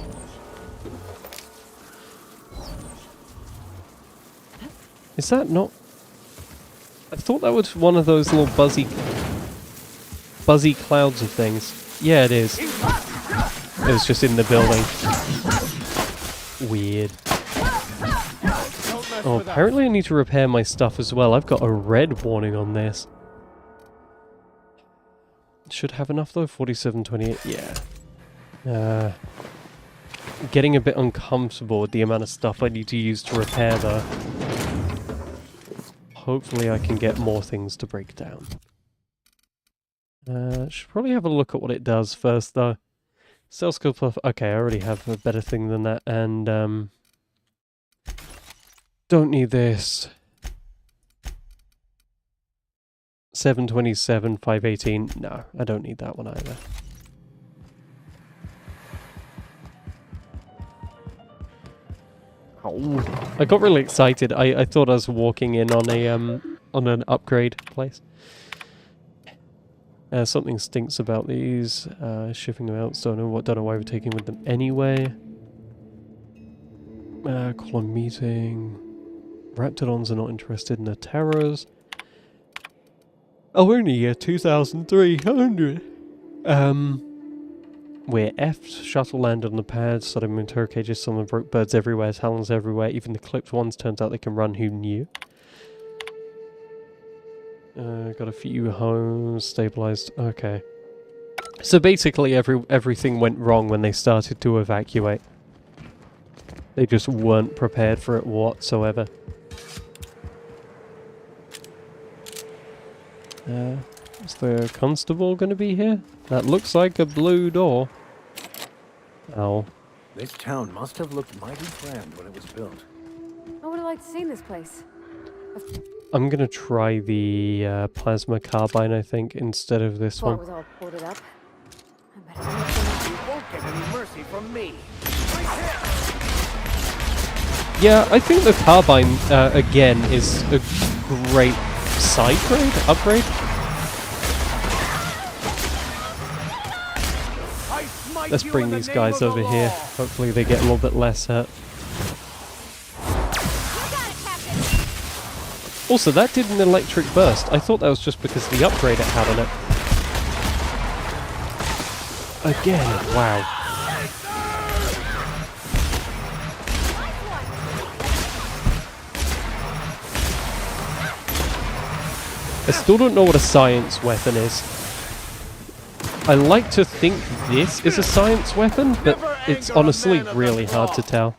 Is that not... I thought that was one of those little buzzy clouds of things. Yeah, it is. It was just in the building. Weird. Oh, apparently I need to repair my stuff as well. I've got a red warning on this. Should have enough though, 4728, yeah. Getting a bit uncomfortable with the amount of stuff I need to use to repair though. Hopefully I can get more things to break down. Should probably have a look at what it does first though. Cell skill plus, okay, I already have a better thing than that, and don't need this. 727, 518. No, I don't need that one either. Oh, I got really excited. I thought I was walking in on a on an upgrade place. Something stinks about these. Shipping them out. Don't know why we're taking with them anyway. Call a meeting. Raptidons are not interested in the terrors. Oh, only 2,300. We're F'd. Shuttle landed on the pad. Started moving turret cages. Someone broke birds everywhere. Talons everywhere. Even the clipped ones. Turns out they can run. Who knew? Got a few homes. Stabilized. Okay. So basically everything went wrong when they started to evacuate. They just weren't prepared for it whatsoever. Is the constable going to be here? That looks like a blue door. Oh. This town must have looked mighty grand when it was built. I would have liked to see this place. I'm going to try the plasma carbine, I think, instead of this Before one. it was all boarded up. I better You won't get any mercy from me. Yeah, I think the carbine, again, is a great side grade? Upgrade? Let's bring these guys over here. Hopefully they get a little bit less hurt. Also, that did an electric burst. I thought that was just because of the upgrade it had on it. Again, wow. I still don't know what a science weapon is. I like to think this is a science weapon, but it's honestly really hard to tell.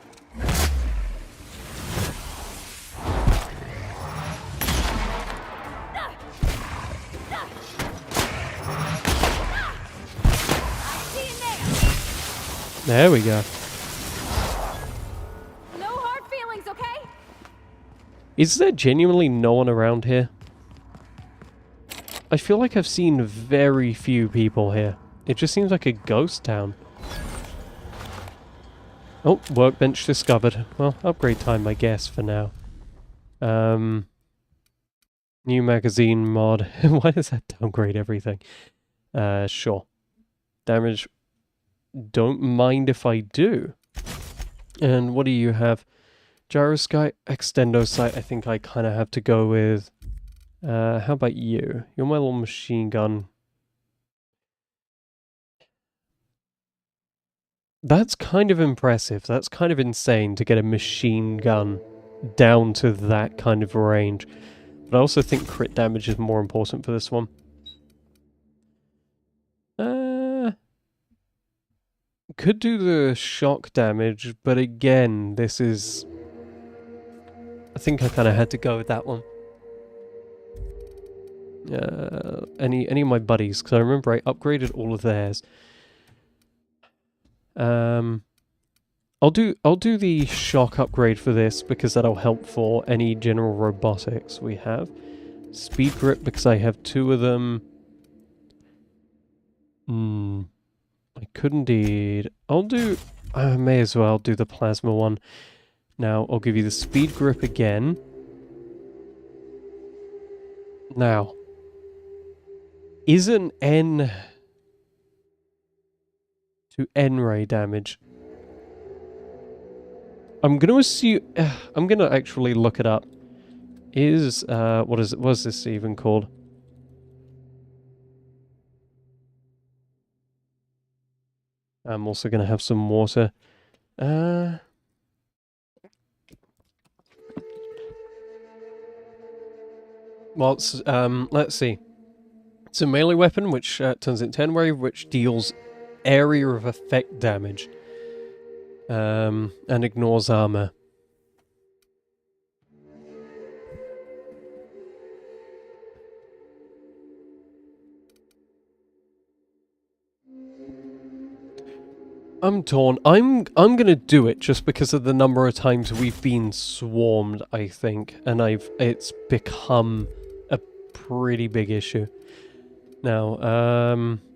There we go. No hard feelings, okay? Is there genuinely no one around here? I feel like I've seen very few people here. It just seems like a ghost town. Oh, workbench discovered. Well, upgrade time, I guess, for now. New magazine mod. Why does that downgrade everything? Sure. Damage. Don't mind if I do. And what do you have? Gyroscope, extendo sight. I think I kind of have to go with... how about you? You're my little machine gun. That's kind of impressive. That's kind of insane to get a machine gun down to that kind of range. But I also think crit damage is more important for this one. Could do the shock damage, but again, this is... I think I kind of had to go with that one. any of my buddies, because I remember I upgraded all of theirs. I'll do the shock upgrade for this because that'll help for any general robotics we have. Speed grip because I have 2 of them. I could indeed. I may as well do the plasma one. Now I'll give you the speed grip again. Now, is an N to N ray damage? I'm gonna assume. I'm gonna actually look it up. Is what is it? What's this even called? I'm also gonna have some water. Well, it's, let's see. It's a melee weapon, which turns into N-Wave, which deals area of effect damage. And ignores armor. I'm torn. I'm gonna do it just because of the number of times we've been swarmed, I think, and it's become a pretty big issue. Now,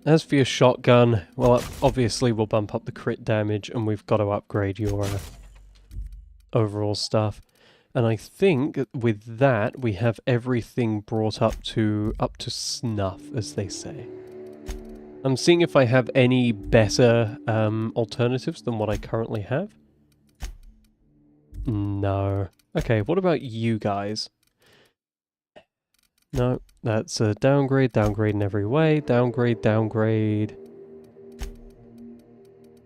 as for your shotgun, well, obviously we'll bump up the crit damage, and we've got to upgrade your overall stuff. And I think with that we have everything brought up to snuff, as they say. I'm seeing if I have any better alternatives than what I currently have. No. Okay, what about you guys? No, that's a downgrade, downgrade in every way, downgrade, downgrade.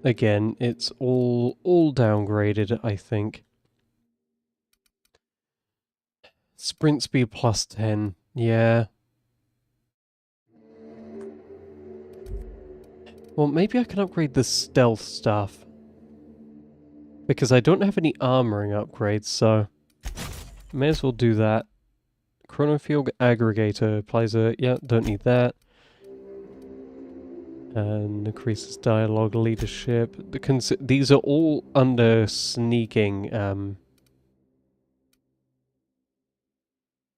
Again, it's all downgraded, I think. Sprint speed plus 10, yeah. Well, maybe I can upgrade the stealth stuff. Because I don't have any armoring upgrades, so may as well do that. Chronofield aggregator applies a... yeah, don't need that. And increases dialogue, leadership. These are all under sneaking.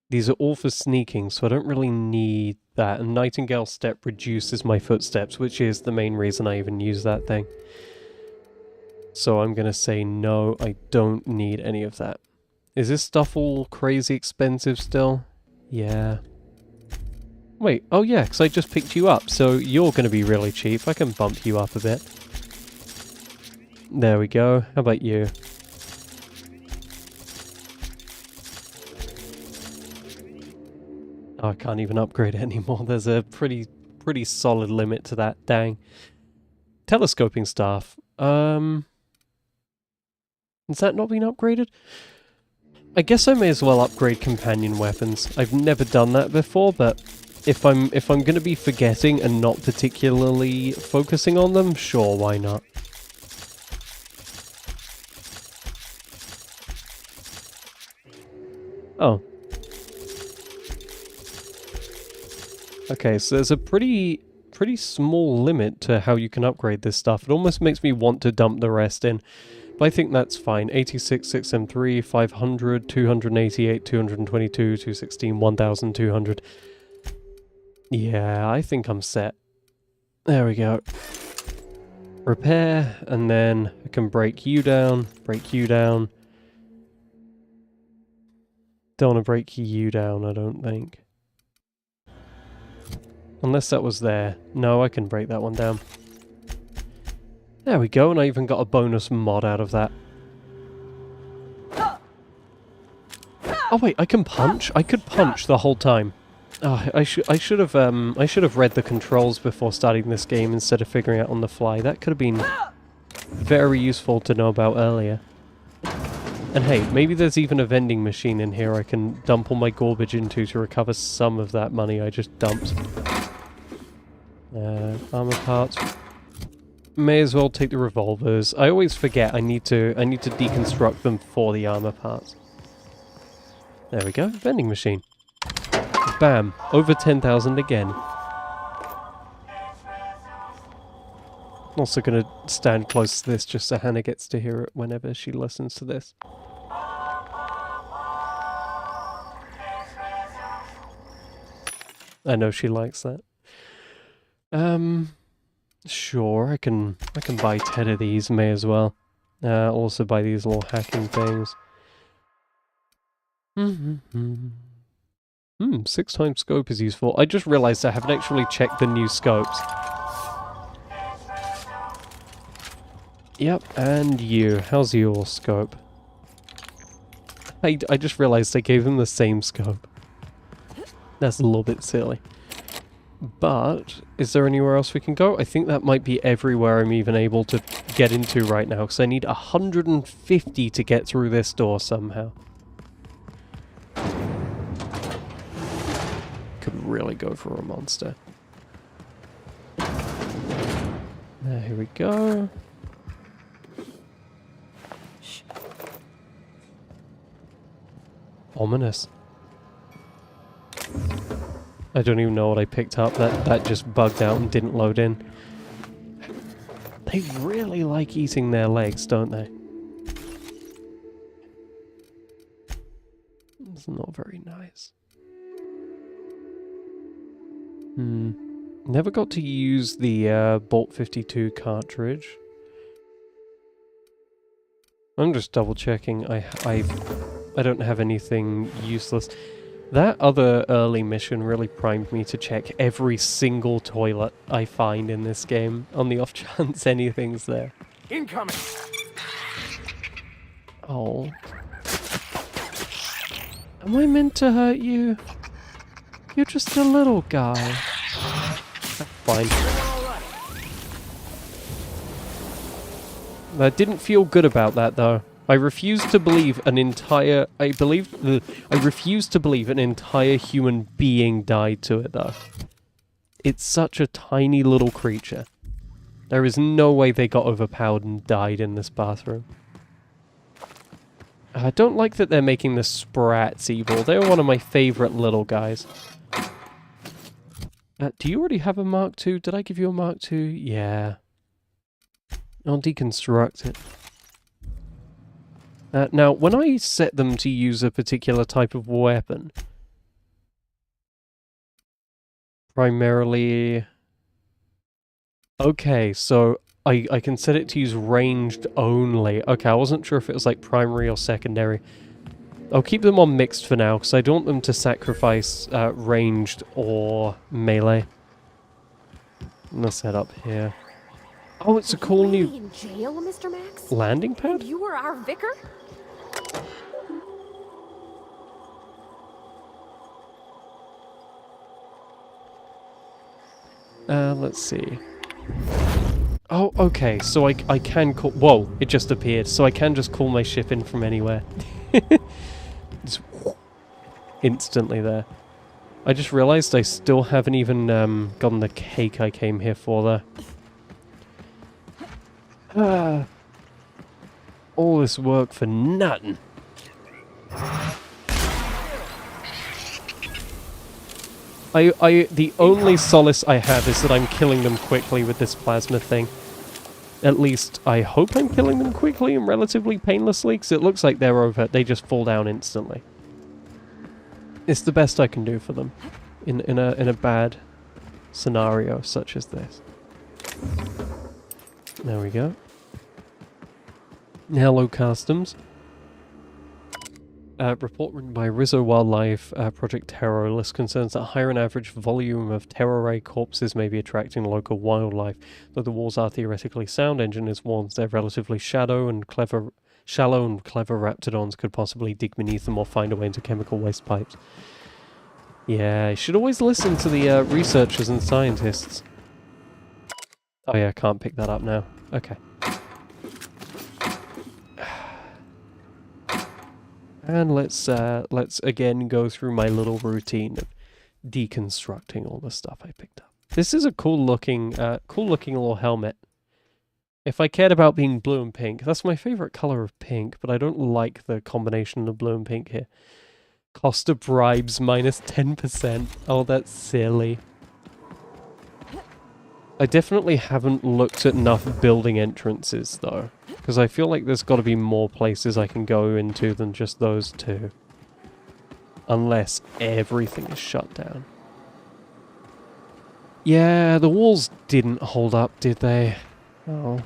These are all for sneaking, so I don't really need that. And Nightingale Step reduces my footsteps, which is the main reason I even use that thing. So I'm going to say no, I don't need any of that. Is this stuff all crazy expensive still? Yeah. Wait, oh yeah, because I just picked you up, so you're going to be really cheap. I can bump you up a bit. There we go. How about you? Oh, I can't even upgrade it anymore. There's a pretty solid limit to that. Dang. Telescoping staff. Has that not been upgraded? I guess I may as well upgrade companion weapons. I've never done that before, but if I'm going to be forgetting and not particularly focusing on them, sure, why not? Oh. Okay, so there's a pretty small limit to how you can upgrade this stuff. It almost makes me want to dump the rest in. But I think that's fine. 86, 6M3, 500, 288, 222, 216, 1200. Yeah, I think I'm set. There we go. Repair, and then I can break you down, break you down. Don't want to break you down, I don't think. Unless that was there. No, I can break that one down. There we go, and I even got a bonus mod out of that. Oh wait, I can punch? I could punch the whole time. Oh, I should have read the controls before starting this game instead of figuring out on the fly. That could have been very useful to know about earlier. And hey, maybe there's even a vending machine in here I can dump all my garbage into to recover some of that money I just dumped. Armor parts. May as well take the revolvers. I always forget I need to deconstruct them for the armor parts. There we go, vending machine. bam, over 10,000 again. Also gonna stand close to this just so Hannah gets to hear it whenever she listens to this. I know she likes that. Sure, I can buy 10 of these, may as well. Also buy these little hacking things. 6 times scope is useful. I just realized I haven't actually checked the new scopes. Yep, and you. How's your scope? I just realized I gave him the same scope. That's a little bit silly. But, is there anywhere else we can go? I think that might be everywhere I'm even able to get into right now, because I need 150 to get through this door somehow. Could really go for a monster. Here we go. Ominous. I don't even know what I picked up. That just bugged out and didn't load in. They really like eating their legs, don't they? It's not very nice. Never got to use the Bolt 52 cartridge. I'm just double checking. I don't have anything useless. That other early mission really primed me to check every single toilet I find in this game, on the off chance anything's there. Incoming! Oh. Am I meant to hurt you? You're just a little guy. Fine. I didn't feel good about that though. I refuse to believe an entire... I refuse to believe an entire human being died to it, though. It's such a tiny little creature. There is no way they got overpowered and died in this bathroom. I don't like that they're making the sprats evil. They're one of my favorite little guys. Do you already have a Mark II? Did I give you a Mark II? Yeah. I'll deconstruct it. Now, when I set them to use a particular type of weapon, primarily... Okay, so I can set it to use ranged only. Okay, I wasn't sure if it was like primary or secondary. I'll keep them on mixed for now, because I don't want them to sacrifice ranged or melee. Let's head up here. Oh, it's a cool new... in jail, Mr. Max? Landing pad? You were our vicar? Let's see. Oh, okay, so I can call... Whoa, it just appeared. So I can just call my ship in from anywhere. Just instantly there. I just realized I still haven't even gotten the cake I came here for there. All this work for nothing. The only solace I have is that I'm killing them quickly with this plasma thing. At least, I hope I'm killing them quickly and relatively painlessly, because it looks like they're over. They just fall down instantly. It's the best I can do for them in a bad scenario such as this. There we go. Hello, Customs. Report written by Rizzo Wildlife Project Terror lists concerns that higher than average volume of terror ray corpses may be attracting local wildlife. Though the walls are theoretically sound, engineers warns they're relatively shallow and clever raptidons could possibly dig beneath them or find a way into chemical waste pipes. Yeah, you should always listen to the researchers and scientists. Oh yeah, I can't pick that up now. Okay. And let's again go through my little routine of deconstructing all the stuff I picked up. This is a cool looking little helmet. If I cared about being blue and pink, that's my favorite color of pink, but I don't like the combination of blue and pink here. Cost of bribes minus 10%. Oh, that's silly. I definitely haven't looked at enough building entrances, though. Because I feel like there's got to be more places I can go into than just those two. Unless everything is shut down. Yeah, the walls didn't hold up, did they? Oh.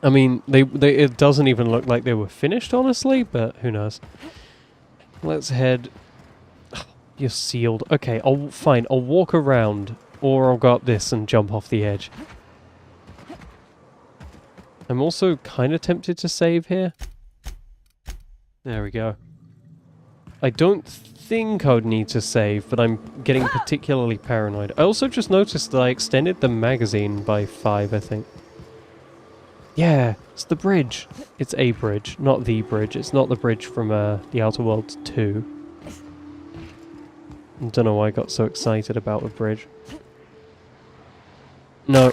I mean, it doesn't even look like they were finished, honestly, but who knows. Let's head... You're sealed. Okay, fine, I'll walk around, or I'll go up this and jump off the edge. I'm also kind of tempted to save here. There we go. I don't think I would need to save, but I'm getting particularly paranoid. I also just noticed that I extended the magazine by 5, I think. Yeah, it's the bridge. It's a bridge, not the bridge. It's not the bridge from The Outer Worlds 2. I don't know why I got so excited about the bridge. No.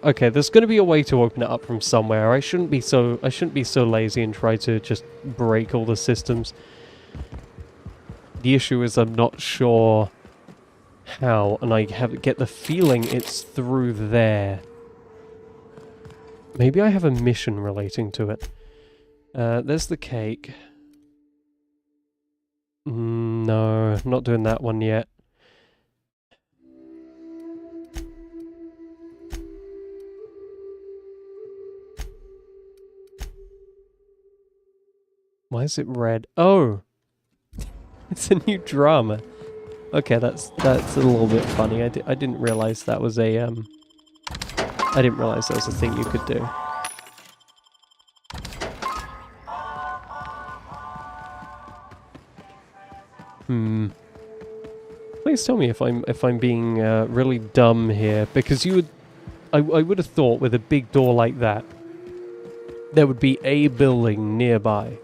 Okay, there's going to be a way to open it up from somewhere. I shouldn't be so lazy and try to just break all the systems. The issue is I'm not sure how, and I get the feeling it's through there. Maybe I have a mission relating to it. There's the cake. No, not doing that one yet. Why is it red? Oh! It's a new drama. Okay, that's a little bit funny. I didn't realize that was a I didn't realize that was a thing you could do. Please tell me if I'm being really dumb here, because I would have thought with a big door like that there would be a building nearby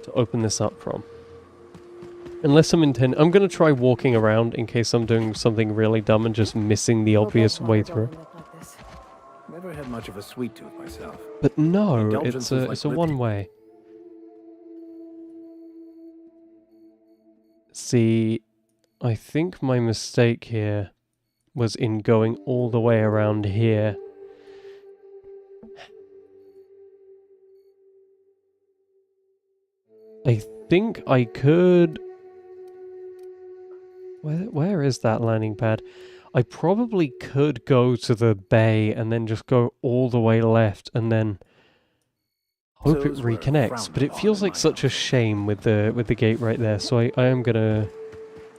to open this up from. Unless I'm going to try walking around in case I'm doing something really dumb and just missing the obvious way through. Never had much of a sweet tooth myself. But no, Indulgence is it's like a one-way. See, I think my mistake here was in going all the way around here. I think I could... Where is that landing pad? I probably could go to the bay and then just go all the way left and then hope it reconnects. But it feels like such a shame with the gate right there. So I am gonna...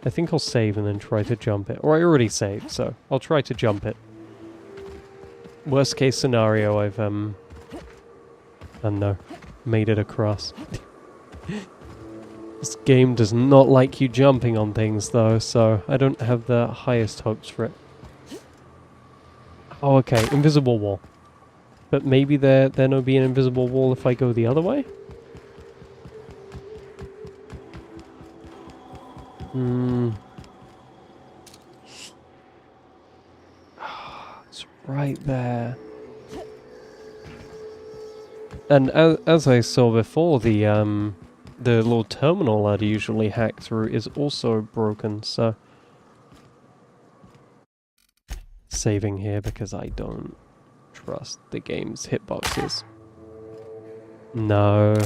I think I'll save and then try to jump it. Or I already saved, so I'll try to jump it. Worst case scenario, I've I don't know, made it across. This game does not like you jumping on things though, so I don't have the highest hopes for it. Oh, okay, invisible wall. But maybe there'll be an invisible wall if I go the other way? It's right there. And as I saw before, the little terminal I'd usually hack through is also broken, so... Saving here because I don't trust the game's hitboxes. No.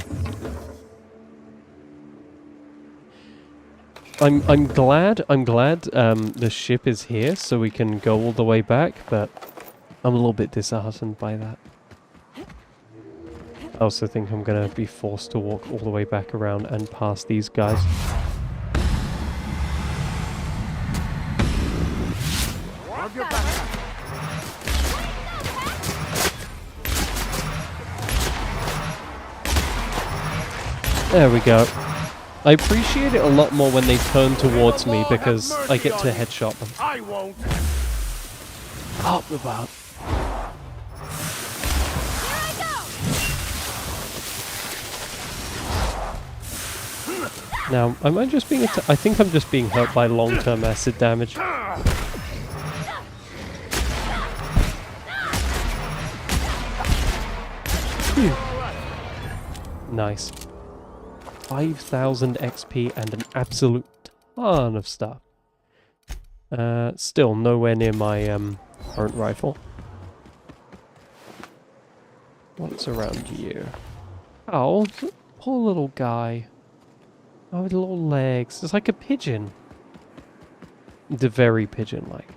I'm glad the ship is here so we can go all the way back, but I'm a little bit disheartened by that. I also think I'm gonna be forced to walk all the way back around and past these guys. There we go. I appreciate it a lot more when they turn towards me because I get to headshot them. I won't. Up the butt. Now, am I just being I think I'm just being hurt by long-term acid damage. Nice. 5,000 XP and an absolute ton of stuff. Still nowhere near my current rifle. What's around you? Oh, poor little guy. Oh, with little legs. It's like a pigeon. They're very pigeon-like.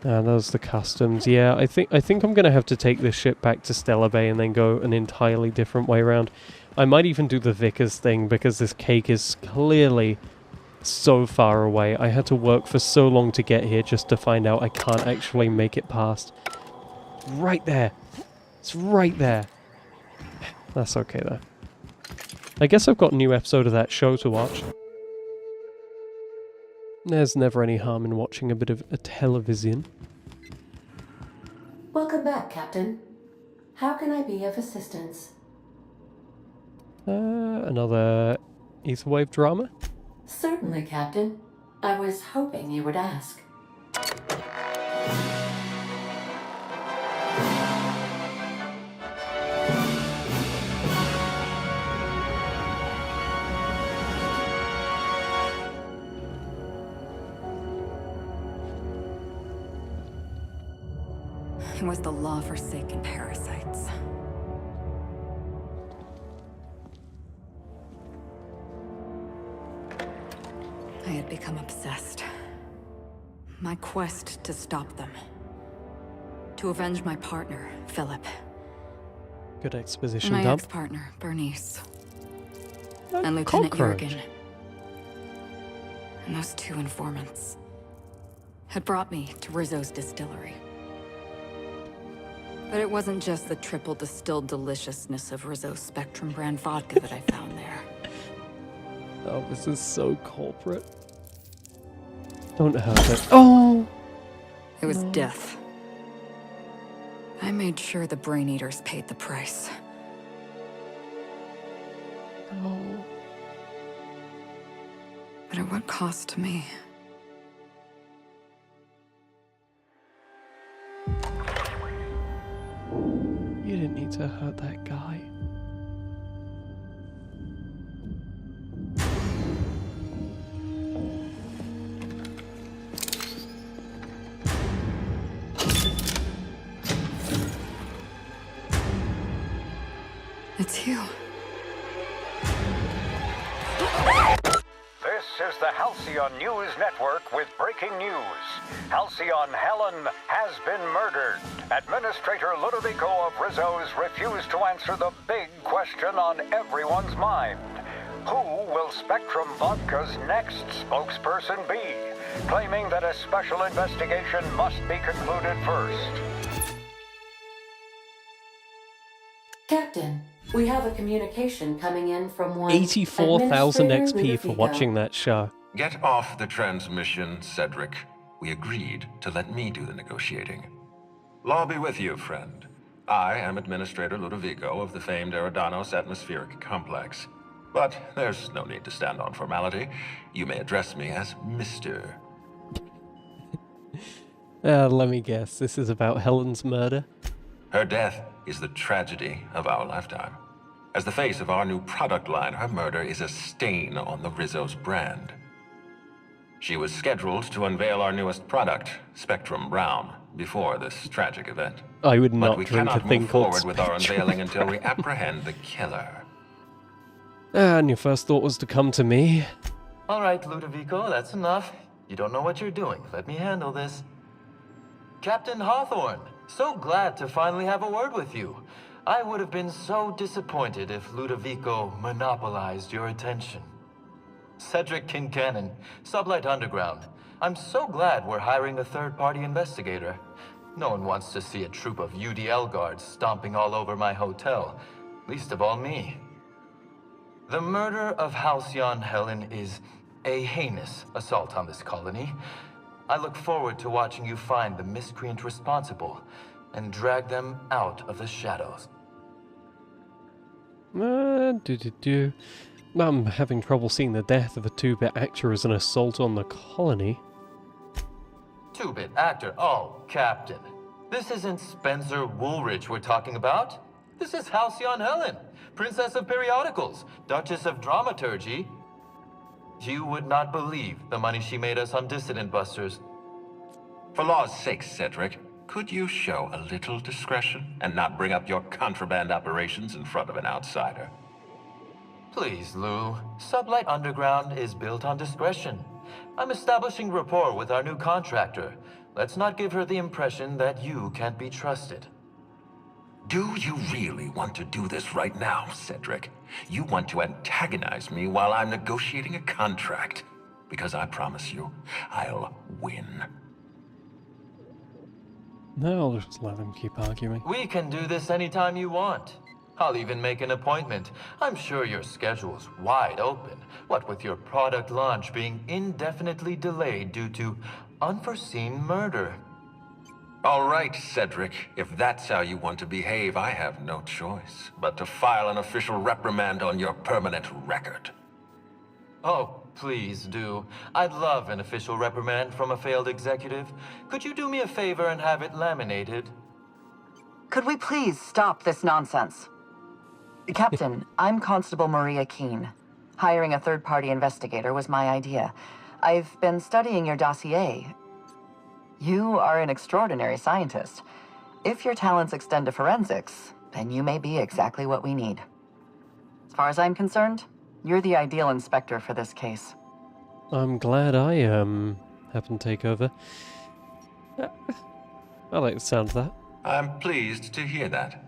Those are the customs. Yeah, I think I'm gonna have to take this ship back to Stellar Bay and then go an entirely different way around. I might even do the Vickers thing because this cake is clearly so far away. I had to work for so long to get here just to find out I can't actually make it past. Right there. It's right there. That's okay though. I guess I've got a new episode of that show to watch. There's never any harm in watching a bit of a television. Welcome back, Captain. How can I be of assistance? Another Etherwave drama? Certainly, Captain. I was hoping you would ask. It was the law-forsaken parasites. I had become obsessed. My quest to stop them. To avenge my partner, Philip. Good exposition, My dump. ex-partner, Bernice. A And Lieutenant cockroach. Jurgen. And those two informants had brought me to Rizzo's distillery. But it wasn't just the triple distilled deliciousness of Rizzo's Spectrum brand vodka that I found there. Oh, this is so corporate. Don't hurt it. Oh! It was death. I made sure the Brain Eaters paid the price. Oh. But at what cost to me? You didn't need to hurt that guy. It's you. This is the Halcyon News Network with breaking news. Halcyon Helen has been murdered. Administrator Ludovico of Rizzo's refused to answer the big question on everyone's mind. Who will Spectrum Vodka's next spokesperson be? Claiming that a special investigation must be concluded first. Captain, we have a communication coming in from one 84,000 Administrator XP for Ludovico. watching that show. Get off the transmission, Cedric. We agreed to let me do the negotiating. Law be with you, friend. I am Administrator Ludovico of the famed Eridanos Atmospheric Complex. But there's no need to stand on formality. You may address me as Mr. Let me guess, this is about Helen's murder? Her death is the tragedy of our lifetime. As the face of our new product line, her murder is a stain on the Rizzo's brand. She was scheduled to unveil our newest product, Spectrum Brown, before this tragic event. I would But not we drink a cannot thing move called forward with our Spectrum. unveiling until we apprehend the killer. And your first thought was to come to me. All right, Ludovico, that's enough. You don't know what you're doing. Let me handle this. Captain Hawthorne, so glad to finally have a word with you. I would have been so disappointed if Ludovico monopolized your attention. Cedric Kincannon, Sublight Underground. I'm so glad we're hiring a third-party investigator. No one wants to see a troop of UDL guards stomping all over my hotel, least of all me. The murder of Halcyon Helen is a heinous assault on this colony. I look forward to watching you find the miscreant responsible and drag them out of the shadows. I'm having trouble seeing the death of a 2-bit actor as an assault on the colony. 2-bit actor? Oh, Captain. This isn't Spencer Woolridge we're talking about. This is Halcyon Helen, Princess of Periodicals, Duchess of Dramaturgy. You would not believe the money she made us on Dissident Busters. For law's sake, Cedric, could you show a little discretion and not bring up your contraband operations in front of an outsider? Please, Lou. Sublight Underground is built on discretion. I'm establishing rapport with our new contractor. Let's not give her the impression that you can't be trusted. Do you really want to do this right now, Cedric? You want to antagonize me while I'm negotiating a contract. Because I promise you, I'll win. No, I'll just let them keep arguing. We can do this anytime you want. I'll even make an appointment. I'm sure your schedule's wide open. What with your product launch being indefinitely delayed due to unforeseen murder. All right, Cedric. If that's how you want to behave, I have no choice but to file an official reprimand on your permanent record. Oh, please do. I'd love an official reprimand from a failed executive. Could you do me a favor and have it laminated? Could we please stop this nonsense? Captain, I'm Constable Maria Keene. Hiring a third-party investigator was my idea. I've been studying your dossier. You are an extraordinary scientist. If your talents extend to forensics, then you may be exactly what we need. As far as I'm concerned, you're the ideal inspector for this case. I'm glad I happen to take over. I like the sound of that. I'm pleased to hear that.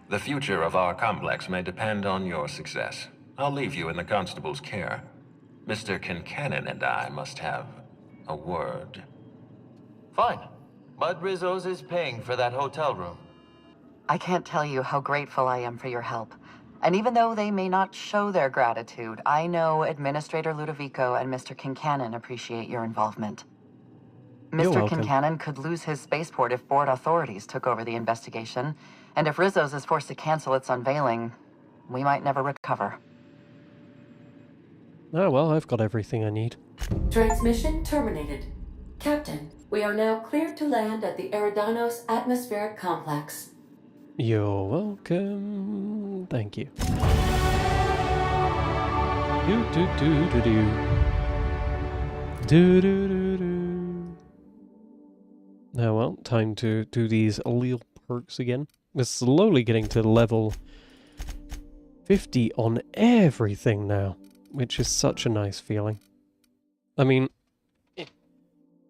The future of our complex may depend on your success. I'll leave you in the constable's care. Mr. Kincannon and I must have a word. Fine. Bud Rizzo's is paying for that hotel room. I can't tell you how grateful I am for your help. And even though they may not show their gratitude, I know Administrator Ludovico and Mr. Kincannon appreciate your involvement. You're Mr. welcome. Kincannon could lose his spaceport if board authorities took over the investigation, and if Rizzo's is forced to cancel its unveiling, we might never recover. Oh well, I've got everything I need. Transmission terminated. Captain, we are now cleared to land at the Eridanos Atmospheric Complex. You're welcome. Thank you. Do do do do do. Do do do do. Now, well, time to do these allele perks again. We're slowly getting to level 50 on everything now, which is such a nice feeling. I mean,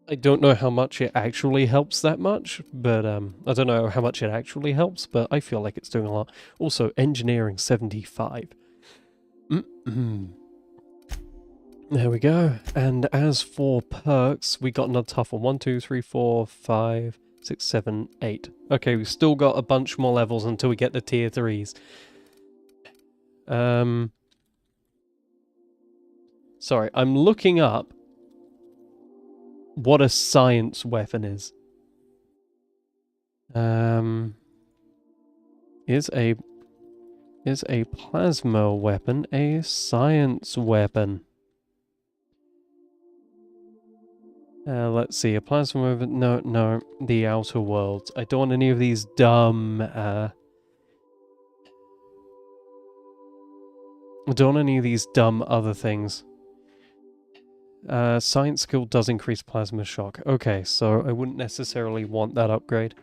I don't know how much it actually helps that much, but I don't know how much it actually helps, but I feel like it's doing a lot. Also, engineering 75. There we go. And as for perks, we got another tough one. 1, 2, 3, 4, 5, 6, 7, 8. Okay, we've still got a bunch more levels until we get the tier 3s. Sorry, I'm looking up what a science weapon is. Is a plasma weapon a science weapon? Let's see, a plasma weapon. No, the Outer Worlds. I don't want any of these dumb. I don't want any of these dumb other things. Science skill does increase plasma shock. Okay, so I wouldn't necessarily want that upgrade.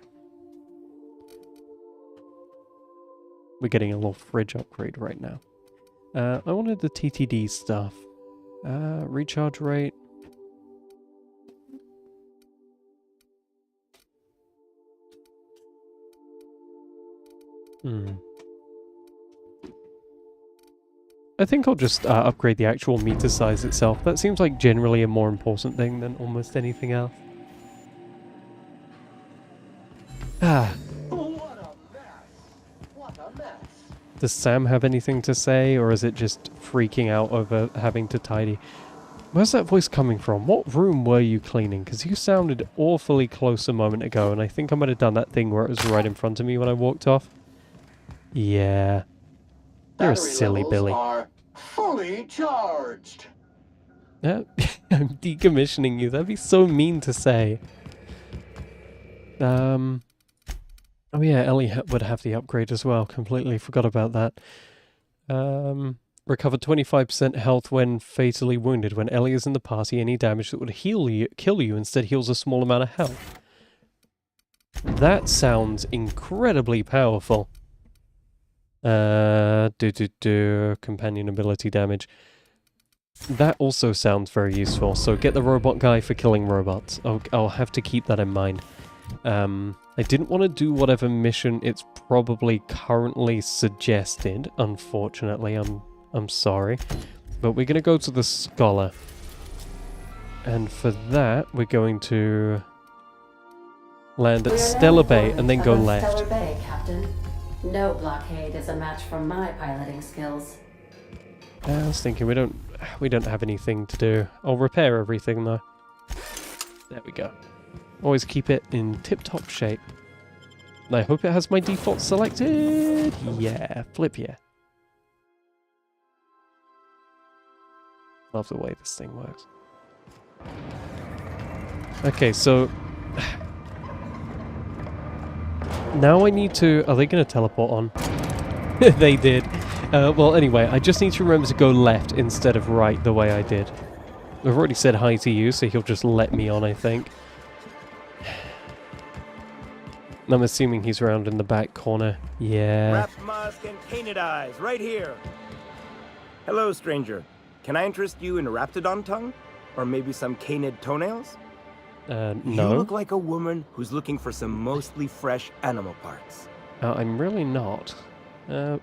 We're getting a little fridge upgrade right now. I wanted the TTD stuff. Recharge rate. I think I'll just upgrade the actual meter size itself. That seems like generally a more important thing than almost anything else. What a mess! What a mess! Does Sam have anything to say, or is it just freaking out over having to tidy? Where's that voice coming from? What room were you cleaning? Because you sounded awfully close a moment ago, and I think I might have done that thing where it was right in front of me when I walked off. Yeah. You're a silly Billy. Are fully charged. I'm decommissioning you. That'd be so mean to say. Oh yeah, Ellie would have the upgrade as well. Completely forgot about that. Recover 25% health when fatally wounded. When Ellie is in the party, any damage that would kill you instead heals a small amount of health. That sounds incredibly powerful. Companion ability damage. That also sounds very useful. So get the robot guy for killing robots. I'll have to keep that in mind. I didn't want to do whatever mission it's probably currently suggested. Unfortunately, I'm sorry. But we're going to go to the Scholar. And for that, we're going to land at Stellar Bay and then go left. Stellar Bay, Captain. No blockade is a match for my piloting skills. I was thinking we don't have anything to do. I'll repair everything though. There we go. Always keep it in tip-top shape. And I hope it has my default selected. Yeah, flip yeah. Love the way this thing works. Okay, so now I need to... Are they going to teleport on? They did. Well, anyway, I just need to remember to go left instead of right the way I did. I've already said hi to you, so he'll just let me on, I think. I'm assuming he's around in the back corner. Yeah. Wrap musk and painted eyes, right here. Hello, stranger. Can I interest you in a raptidon tongue? Or maybe some canid toenails? No. You look like a woman who's looking for some mostly fresh animal parts. I'm really not. I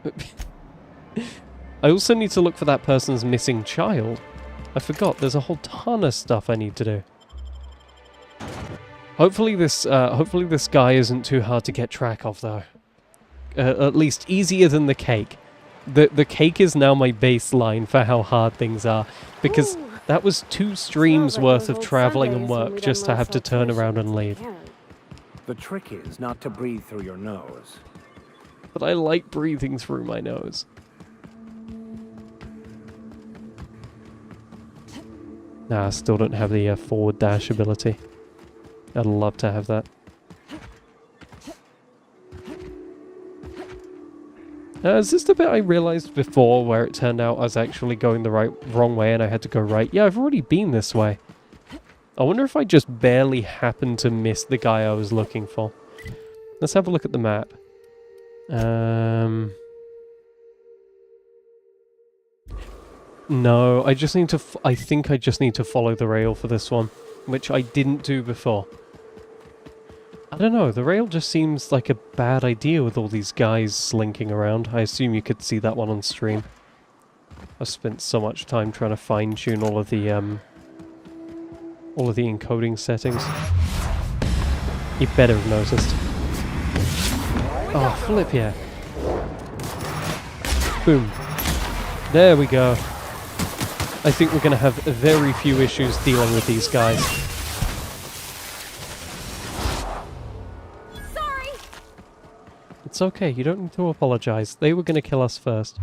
also need to look for that person's missing child. I forgot, there's a whole ton of stuff I need to do. Hopefully this guy isn't too hard to get track of, though. At least easier than the cake. The cake is now my baseline for how hard things are, because that was 2 streams worth of traveling and work just to have to turn around and leave. The trick is not to breathe through your nose. But I like breathing through my nose. Nah, I still don't have the forward dash ability. I'd love to have that. Is this the bit I realized before where it turned out I was actually going the wrong way and I had to go right? Yeah, I've already been this way. I wonder if I just barely happened to miss the guy I was looking for. Let's have a look at the map. No, I just need to... I think I just need to follow the rail for this one, which I didn't do before. I don't know, the rail just seems like a bad idea with all these guys slinking around. I assume you could see that one on stream. I've spent so much time trying to fine-tune all of the encoding settings. You better have noticed. Oh, flip yeah. Boom. There we go. I think we're going to have very few issues dealing with these guys. Sorry. It's okay, you don't need to apologize. They were going to kill us first.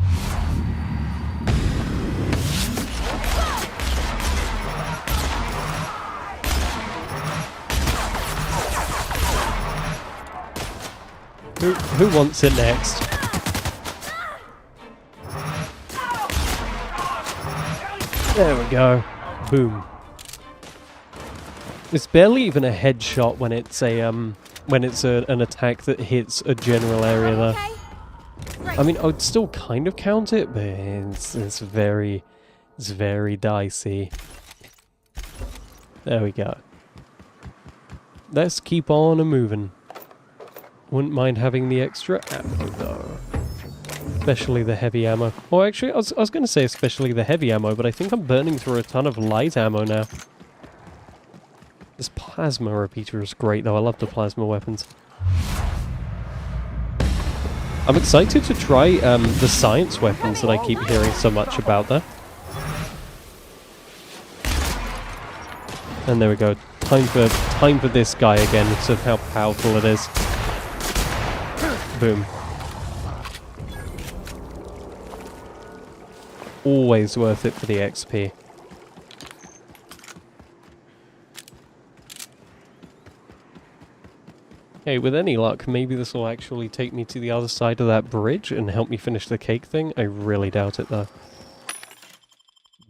Who wants it next? There we go. Boom. It's barely even a headshot when it's a an attack that hits a general area there. I mean, I would still kind of count it, but it's very dicey. There we go. Let's keep on a-moving. Wouldn't mind having the extra ammo, though. Especially the heavy ammo. Well, actually, I was going to say especially the heavy ammo, but I think I'm burning through a ton of light ammo now. This plasma repeater is great, though. I love the plasma weapons. I'm excited to try the science weapons that I keep hearing so much about there. And there we go. Time for this guy again, because of how powerful it is. Boom. Always worth it for the XP. Hey, with any luck, maybe this will actually take me to the other side of that bridge and help me finish the cake thing. I really doubt it, though.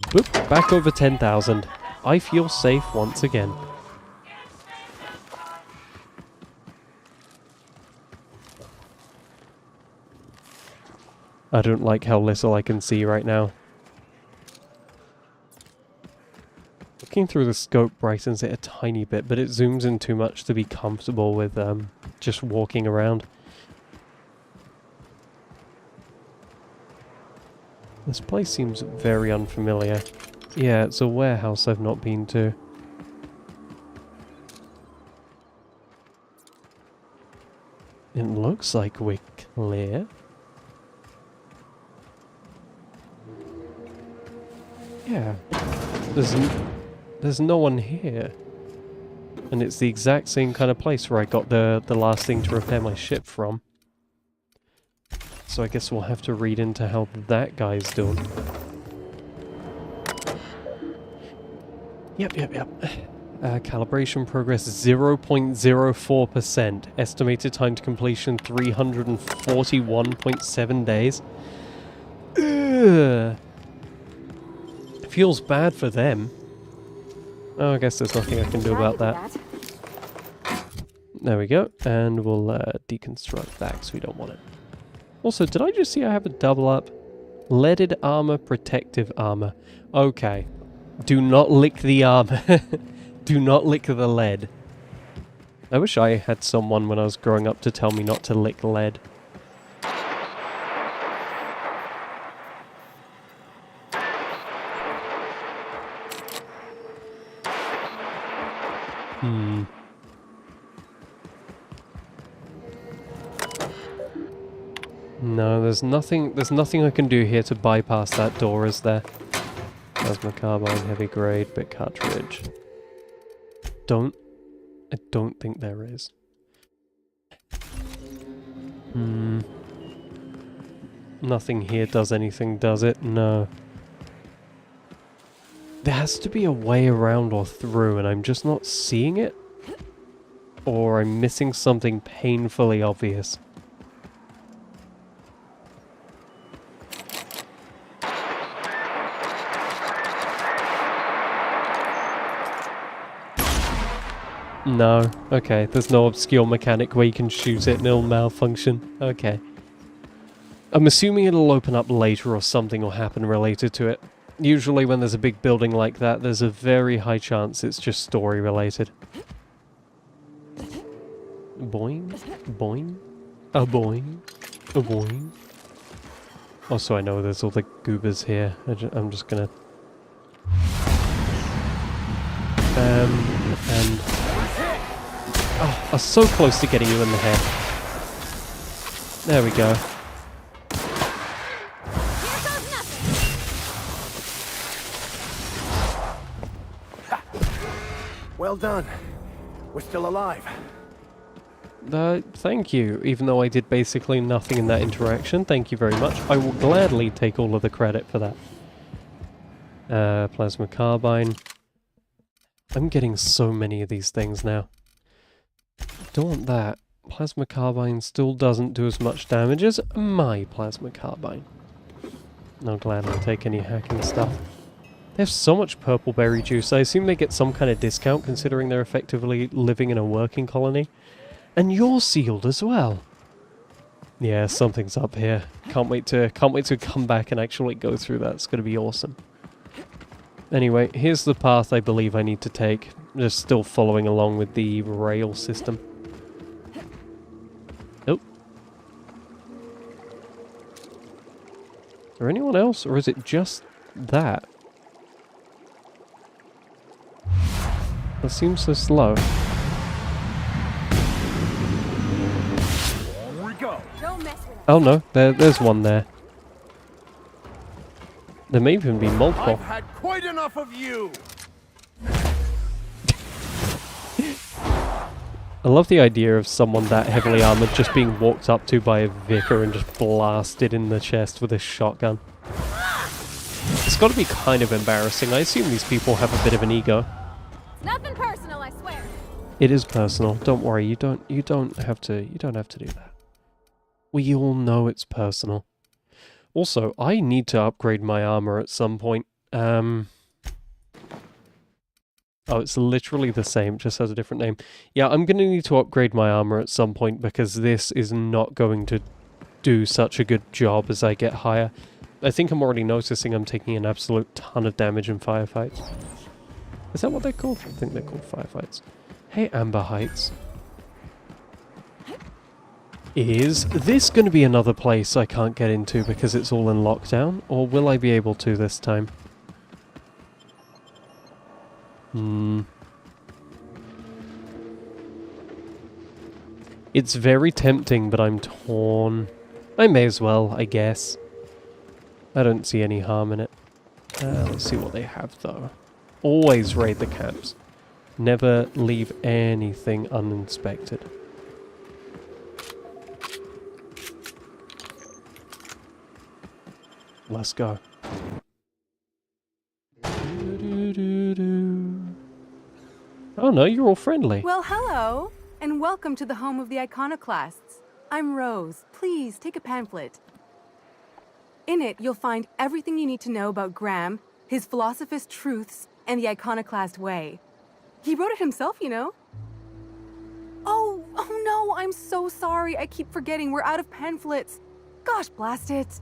Boop, back over 10,000. I feel safe once again. I don't like how little I can see right now. Looking through the scope brightens it a tiny bit, but it zooms in too much to be comfortable with just walking around. This place seems very unfamiliar. Yeah, it's a warehouse I've not been to. It looks like we're clear. Yeah. There's no one here. And it's the exact same kind of place where I got the last thing to repair my ship from. So I guess we'll have to read into how that guy's doing. Yep. Calibration progress 0.04%. Estimated time to completion 341.7 days. Ugh. Feels bad for them. Oh, I guess there's nothing I can do about that. There we go. And we'll deconstruct that because we don't want it. Also, did I just see I have a double up? Leaded armor, protective armor. Okay. Do not lick the armor. Do not lick the lead. I wish I had someone when I was growing up to tell me not to lick lead. No, there's nothing I can do here to bypass that door, is there? Plasma carbine, heavy grade, bit cartridge. I don't think there is. Nothing here does anything, does it? No. There has to be a way around or through, and I'm just not seeing it? Or I'm missing something painfully obvious. No. Okay, there's no obscure mechanic where you can shoot it and it'll malfunction. Okay. I'm assuming it'll open up later or something will happen related to it. Usually when there's a big building like that, there's a very high chance it's just story related. Boing, boing, a boing, a boing. Also, I know there's all the goobers here. I'm just gonna... and... Oh, I was so close to getting you in the head. There we go. Well done. We're still alive. Thank you. Even though I did basically nothing in that interaction, thank you very much. I will gladly take all of the credit for that. Plasma carbine. I'm getting so many of these things now. Don't want that. Plasma carbine still doesn't do as much damage as my plasma carbine. I'll gladly take any hacking stuff. They have so much purple berry juice. I assume they get some kind of discount considering they're effectively living in a working colony. And you're sealed as well. Yeah, something's up here. Can't wait to come back and actually go through that. It's gonna be awesome. Anyway, here's the path I believe I need to take. Just still following along with the rail system. Oh. Is there anyone else, or is it just that? That seems so slow. Oh no, there's one there. There may even be multiple. I've had quite enough of you. I love the idea of someone that heavily armored just being walked up to by a vicar and just blasted in the chest with a shotgun. It's got to be kind of embarrassing. I assume these people have a bit of an ego. Nothing personal, I swear. It is personal. Don't worry. You don't have to do that. We all know it's personal. Also, I need to upgrade my armor at some point. Oh, it's literally the same, just has a different name. Yeah, I'm going to need to upgrade my armor at some point because this is not going to do such a good job as I get higher. I think I'm already noticing I'm taking an absolute ton of damage in firefights. Is that what they're called? I think they're called firefights. Hey, Amber Heights. Is this going to be another place I can't get into because it's all in lockdown? Or will I be able to this time? It's very tempting, but I'm torn. I may as well, I guess. I don't see any harm in it. Let's see what they have, though. Always raid the camps. Never leave anything uninspected. Let's go. Oh no, you're all friendly. Well, hello, and welcome to the home of the Iconoclasts. I'm Rose. Please take a pamphlet. In it, you'll find everything you need to know about Graham, his philosophist truths, and the Iconoclast way. He wrote it himself, you know. Oh no, I'm so sorry. I keep forgetting we're out of pamphlets. Gosh, blast it.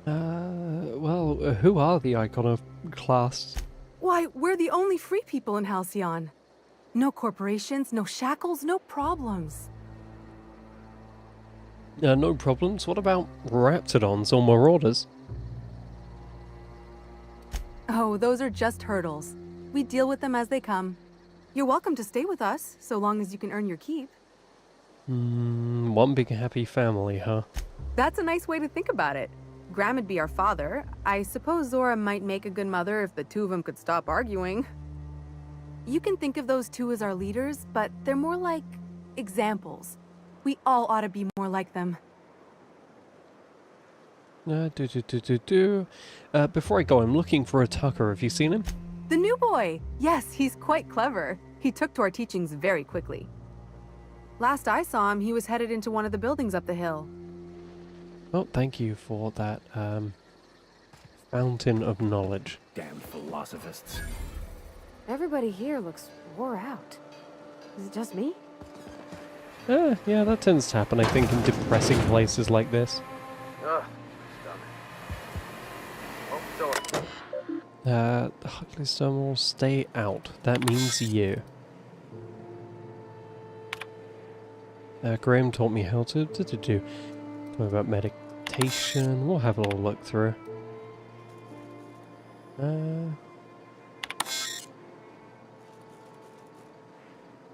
Well, who are the Iconoclasts? Why, we're the only free people in Halcyon. No corporations, no shackles, no problems. No problems? What about Raptidons or Marauders? Oh, those are just hurdles. We deal with them as they come. You're welcome to stay with us, so long as you can earn your keep. One big happy family, huh? That's a nice way to think about it. Graham would be our father. I suppose Zora might make a good mother if the two of them could stop arguing. You can think of those two as our leaders, but they're more like examples. We all ought to be more like them. Before I go, I'm looking for a Tucker. Have you seen him? The new boy! Yes, he's quite clever. He took to our teachings very quickly. Last I saw him, he was headed into one of the buildings up the hill. Oh, thank you for that, fountain of knowledge. Damn philosophists. Everybody here looks wore out. Is it just me? Yeah, that tends to happen, I think, in depressing places like this. Ugh, The Huxley will stay out. That means you. Graham taught me how to do. Talk about meditation. We'll have a little look through.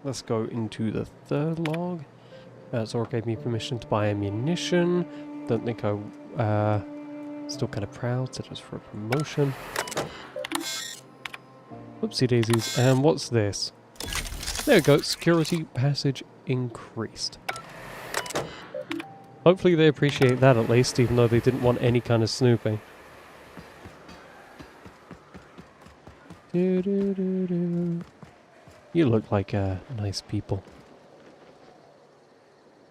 Let's go into the third log. Zora gave me permission to buy ammunition. Don't think I... still kind of proud, so just for a promotion. Whoopsie daisies. And what's this? There we go. Security passage increased. Hopefully they appreciate that at least, even though they didn't want any kind of snooping. You look like nice people.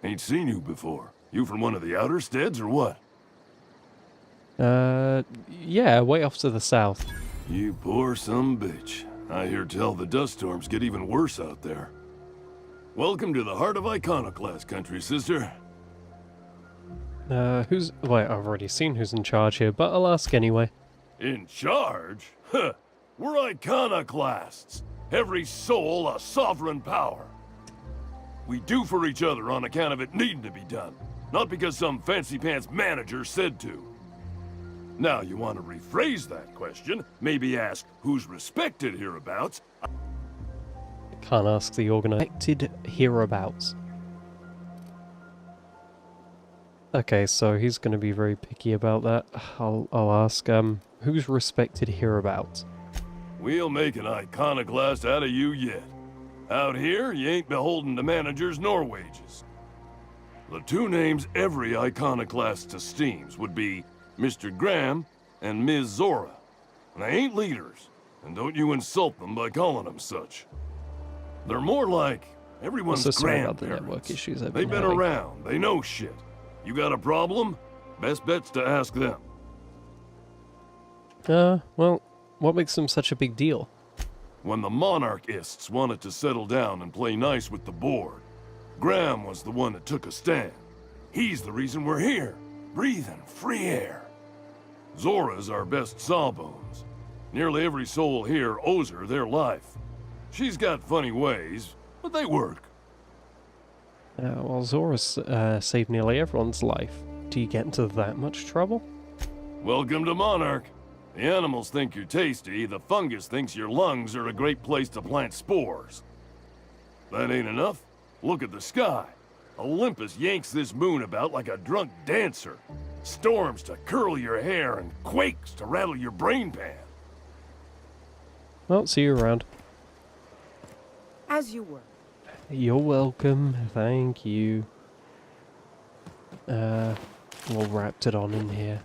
Ain't seen you before. You from one of the outer steads or what? Yeah, way off to the south. You poor some bitch. I hear tell the dust storms get even worse out there. Welcome to the heart of Iconoclast country, sister. Who's... Wait, I've already seen who's in charge here, but I'll ask anyway. In charge? Huh. We're Iconoclasts. Every soul a sovereign power. We do for each other on account of it needing to be done, not because some fancy-pants manager said to. Now, you want to rephrase that question, maybe ask who's respected hereabouts. Can't ask the organized hereabouts. Okay, so he's going to be very picky about that. I'll ask, who's respected hereabouts? We'll make an iconoclast out of you yet. Out here, you ain't beholden to managers nor wages. The two names every iconoclast esteems would be Mr. Graham and Ms. Zora. And they ain't leaders, and don't you insult them by calling them such. They're more like everyone's Also, sorry about the grandparents. network issues I've They've been been having. around. They know shit. You got a problem? Best bet's to ask them. Well, what makes them such a big deal? When the monarchists wanted to settle down and play nice with the board, Graham was the one that took a stand. He's the reason we're here, breathing free air. Zora's our best sawbones. Nearly every soul here owes her their life. She's got funny ways, but they work. Well, Zora's saved nearly everyone's life. Do you get into that much trouble? Welcome to Monarch. The animals think you're tasty, the fungus thinks your lungs are a great place to plant spores. That ain't enough? Look at the sky. Olympus yanks this moon about like a drunk dancer. Storms to curl your hair and quakes to rattle your brain pan. Well, see you around. As you were. You're welcome. Thank you. All wrapped it on in here.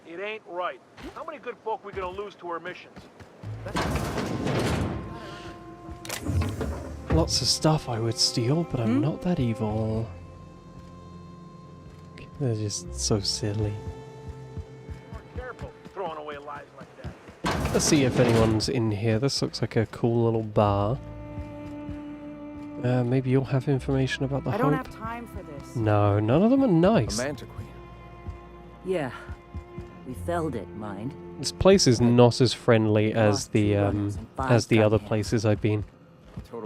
It ain't right. How many good folk we gonna lose to our missions? Lots of stuff I would steal, but I'm not that evil. They're just so silly. Careful throwing away lives like that. Let's see if anyone's in here. This looks like a cool little bar. Maybe you'll have information about the I Hope? don't have time for this. No, none of them are nice. A Manta Queen. Yeah. We felled it, mind. This place is not as friendly as the other places I've been.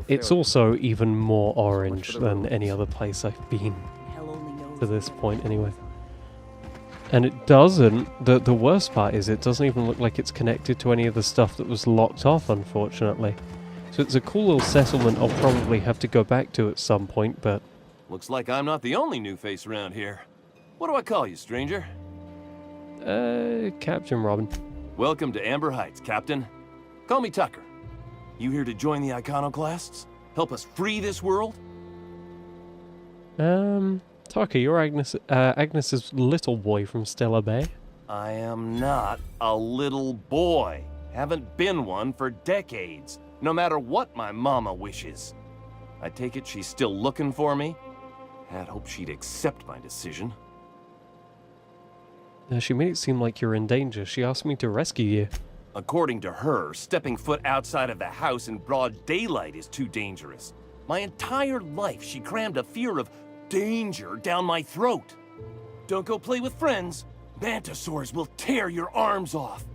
It's also even more orange than any other place I've been. To this point, anyway. And it doesn't, the worst part is it doesn't even look like it's connected to any of the stuff that was locked off, unfortunately. So it's a cool little settlement I'll probably have to go back to at some point, but... Looks like I'm not the only new face around here. What do I call you, stranger? Captain Robin. Welcome to Amber Heights, Captain. Call me Tucker. You here to join the Iconoclasts? Help us free this world? Tucker, you're Agnes's little boy from Stella Bay. I am not a little boy. Haven't been one for decades, no matter what my mama wishes. I take it she's still looking for me? Had hoped she'd accept my decision. She made it seem like you're in danger. She asked me to rescue you. According to her, stepping foot outside of the house in broad daylight is too dangerous. My entire life, she crammed a fear of danger down my throat. Don't go play with friends. Mantisaurs will tear your arms off.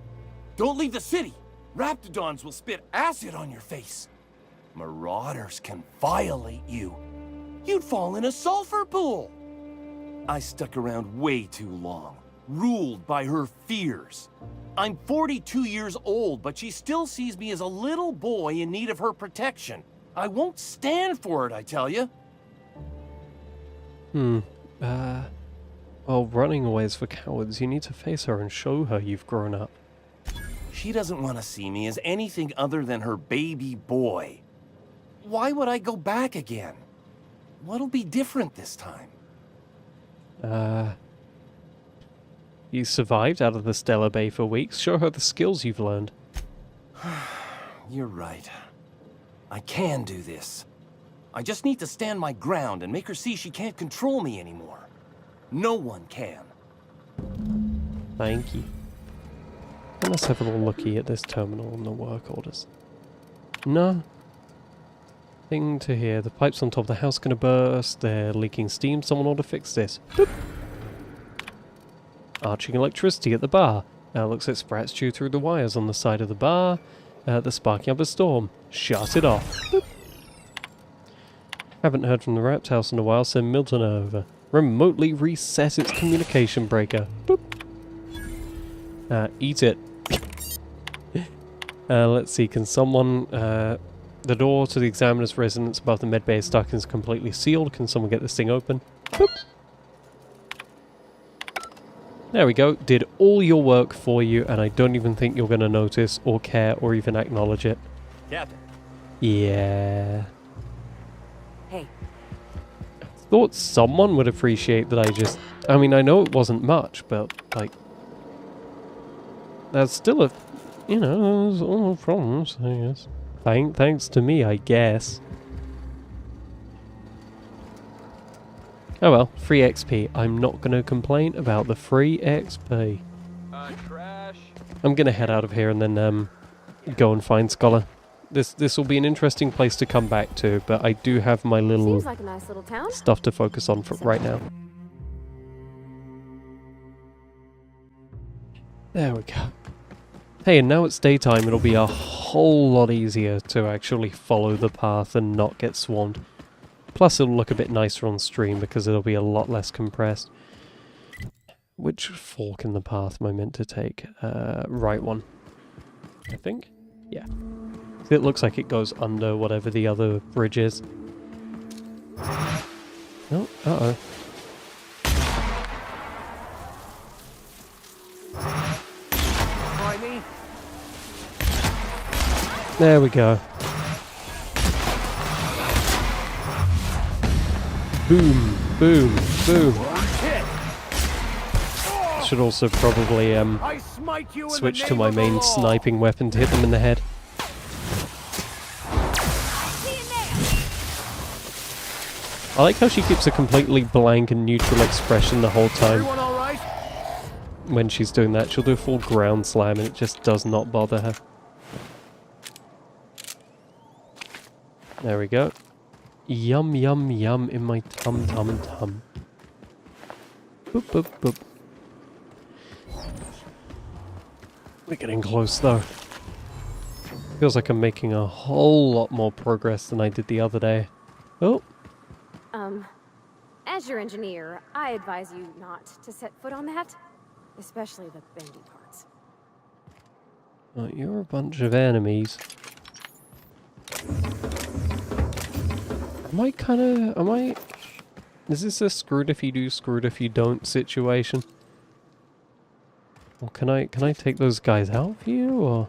Don't leave the city. Raptidons will spit acid on your face. Marauders can violate you. You'd fall in a sulfur pool. I stuck around way too long, ruled by her fears. I'm 42 years old, but she still sees me as a little boy in need of her protection. I won't stand for it, I tell you. Well, running away is for cowards. You need to face her and show her you've grown up. She doesn't want to see me as anything other than her baby boy. Why would I go back again? What'll be different this time? You survived out of the Stellar Bay for weeks. Show her the skills you've learned. You're right. I can do this. I just need to stand my ground and make her see she can't control me anymore. No one can. Thank you. And let's have a little looky at this terminal and the work orders. No. Thing to hear. The pipes on top of the house gonna burst. They're leaking steam. Someone ought to fix this. Boop. Arching electricity at the bar. Looks like sprats chew through the wires on the side of the bar. They're sparking up a storm. Shut it off. Boop. Haven't heard from the Rapt House in a while. Send Milton over. Remotely reset its communication breaker. Boop. Eat it. Let's see. Can someone... the door to the examiner's residence above the medbay is stuck and is completely sealed. Can someone get this thing open? Boop. There we go. Did all your work for you, and I don't even think you're going to notice or care or even acknowledge it. Captain. Yeah. Hey. Thought someone would appreciate that I just... I mean, I know it wasn't much, but, like... That's still a... You know, there's all problems, I guess. Thanks to me, I guess. Oh well, free XP. I'm not going to complain about the free XP. Trash. I'm going to head out of here and then go and find Scholar. This will be an interesting place to come back to, but I do have my little Seems like a nice little town. stuff to focus on for right now. There we go. Hey, and now it's daytime, it'll be a whole lot easier to actually follow the path and not get swarmed. Plus it'll look a bit nicer on stream because it'll be a lot less compressed. Which fork in the path am I meant to take? Right one. I think? Yeah. It looks like it goes under whatever the other bridge is. Oh, uh-oh. There we go. Boom, boom, boom. Should also probably switch to my main sniping weapon to hit them in the head. I like how she keeps a completely blank and neutral expression the whole time. When she's doing that, she'll do a full ground slam and it just does not bother her. There we go. Yum, yum, yum in my tum, tum, tum. Boop, boop, boop. We're getting close though. Feels like I'm making a whole lot more progress than I did the other day. Oh. As your engineer, I advise you not to set foot on that. Especially the bendy parts. Oh, you're a bunch of enemies. Is this a screwed if you do, screwed if you don't situation? Or can I take those guys out for you, or?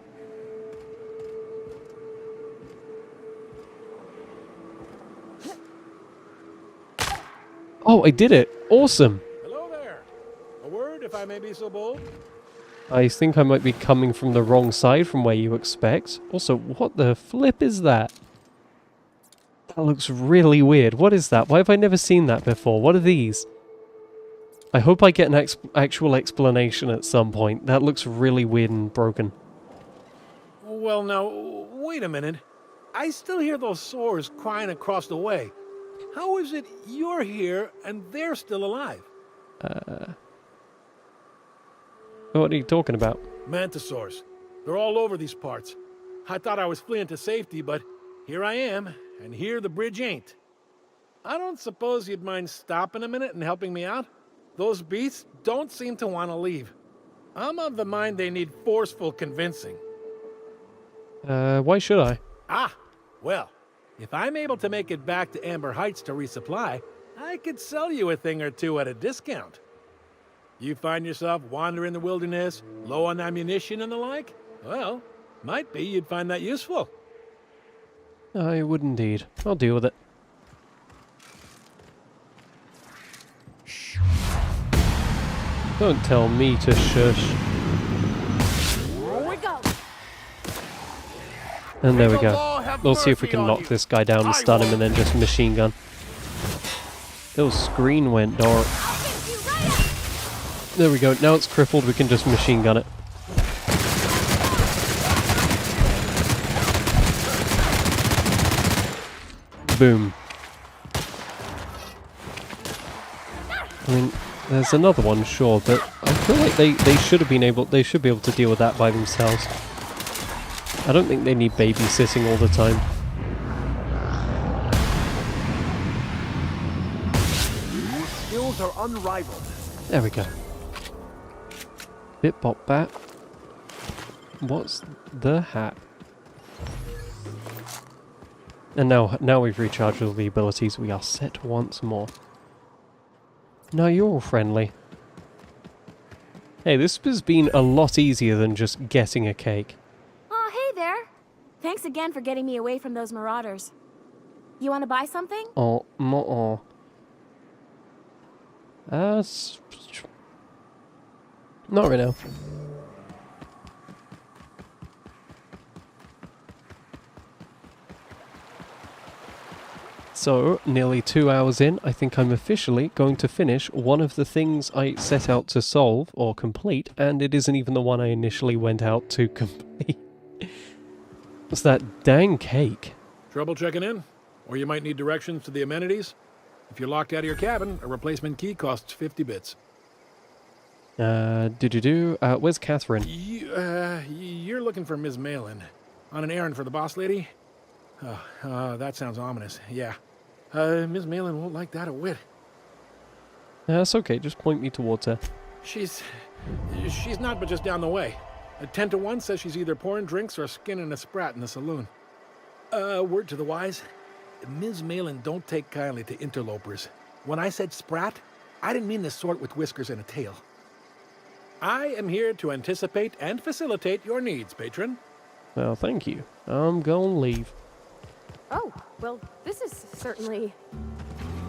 Oh, I did it! Awesome! Hello there. A word, if I may be so bold. I think I might be coming from the wrong side from where you expect. Also, what the flip is that? That looks really weird. What is that? Why have I never seen that before? What are these? I hope I get an actual explanation at some point. That looks really weird and broken. Well, now, wait a minute. I still hear those soars crying across the way. How is it you're here and they're still alive? What are you talking about? Mantisaurs. They're all over these parts. I thought I was fleeing to safety, but here I am, and here the bridge ain't. I don't suppose you'd mind stopping a minute and helping me out? Those beasts don't seem to want to leave. I'm of the mind they need forceful convincing. Why should I? Ah, well, if I'm able to make it back to Amber Heights to resupply, I could sell you a thing or two at a discount. You find yourself wandering the wilderness, low on ammunition and the like? Well, might be you'd find that useful. I would indeed. I'll deal with it. Don't tell me to shush. Here we go. And there we go. We'll see if we can knock this guy down and stun him and then just machine gun. Little screen went dark. There we go. Now it's crippled, we can just machine gun it. Boom. I mean, there's another one, sure, but I feel like they should be able to deal with that by themselves. I don't think they need babysitting all the time. Skills are unrivaled. There we go. Bit bop bat. What's the hat? And now we've recharged all the abilities, we are set once more. Now you're all friendly. Hey, this has been a lot easier than just getting a cake. Oh, hey there. Thanks again for getting me away from those marauders. You want to buy something? Oh, no. Not right now. So, nearly 2 hours in, I think I'm officially going to finish one of the things I set out to solve or complete, and it isn't even the one I initially went out to complete. It's that dang cake. Trouble checking in? Or you might need directions to the amenities? If you're locked out of your cabin, a replacement key costs 50 bits. Where's Catherine? You're looking for Ms. Malin. On an errand for the boss lady? That sounds ominous. Yeah. Ms. Malin won't like that a whit. That's okay, just point me towards her. She's not but just down the way. 10 to 1 says she's either pouring drinks or skinning a sprat in the saloon. Word to the wise, Ms. Malin don't take kindly to interlopers. When I said sprat, I didn't mean the sort with whiskers and a tail. I am here to anticipate and facilitate your needs, patron. Well, thank you. I'm gonna leave. Oh, well, this is certainly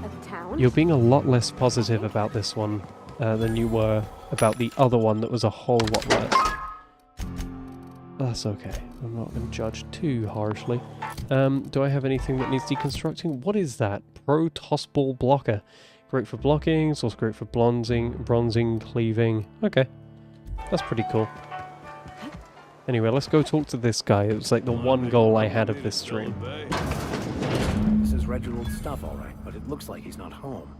a town. You're being a lot less positive about this one than you were about the other one that was a whole lot worse. That's okay. I'm not going to judge too harshly. Do I have anything that needs deconstructing? What is that? Protospal blocker. Great for blocking, it's also great for bronzing, cleaving. Okay. That's pretty cool. Anyway, let's go talk to this guy. It was like the one goal I had of this stream. This is Reginald's stuff, all right, but it looks like he's not home.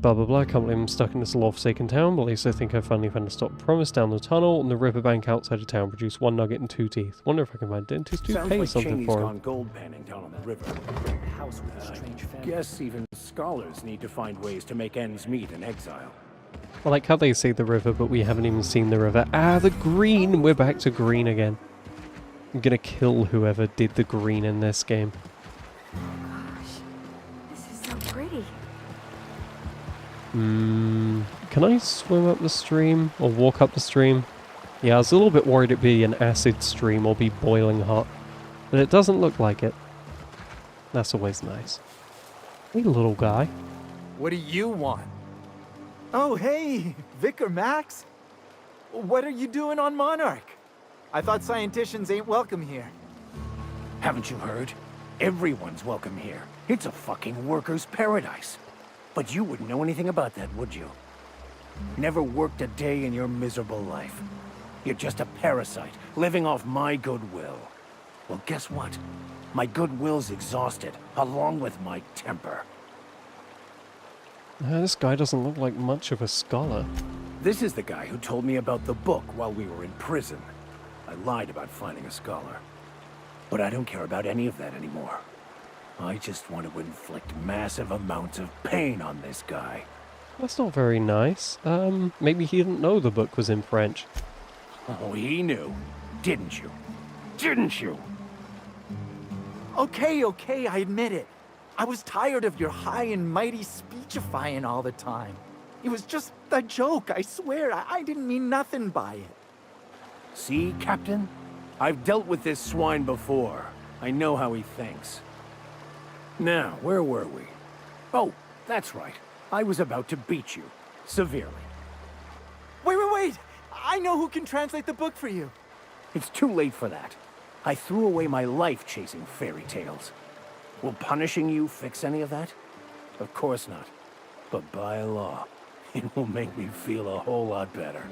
Blah blah blah. I can't believe I'm stuck in this law-forsaken town, but at least I think I finally found a stop. Promise down the tunnel on the riverbank outside of town. Produce 1 nugget and 2 teeth. Wonder if I can find a dentist to pay like something Cheney's for him. gone gold panning down on the river. House with a strange family. Guess even scholars need to find ways to make ends meet in exile. I like how they say the river, but we haven't even seen the river. Ah, the green! We're back to green again. I'm gonna kill whoever did the green in this game. This is so pretty. Can I swim up the stream? Or walk up the stream? Yeah, I was a little bit worried it'd be an acid stream or be boiling hot. But it doesn't look like it. That's always nice. Hey, little guy. What do you want? Oh, hey, Vicar Max. What are you doing on Monarch? I thought scienticians ain't welcome here. Haven't you heard? Everyone's welcome here. It's a fucking worker's paradise. But you wouldn't know anything about that, would you? Never worked a day in your miserable life. You're just a parasite, living off my goodwill. Well, guess what? My goodwill's exhausted, along with my temper. This guy doesn't look like much of a scholar. This is the guy who told me about the book while we were in prison. I lied about finding a scholar. But I don't care about any of that anymore. I just want to inflict massive amounts of pain on this guy. That's not very nice. Maybe he didn't know the book was in French. Oh, he knew. Didn't you? Didn't you? Okay, I admit it. I was tired of your high and mighty speechifying all the time. It was just a joke, I swear. I didn't mean nothing by it. See, Captain? I've dealt with this swine before. I know how he thinks. Now, where were we? Oh, that's right. I was about to beat you. Severely. Wait! I know who can translate the book for you. It's too late for that. I threw away my life chasing fairy tales. Will punishing you fix any of that? Of course not. But by law, it will make me feel a whole lot better.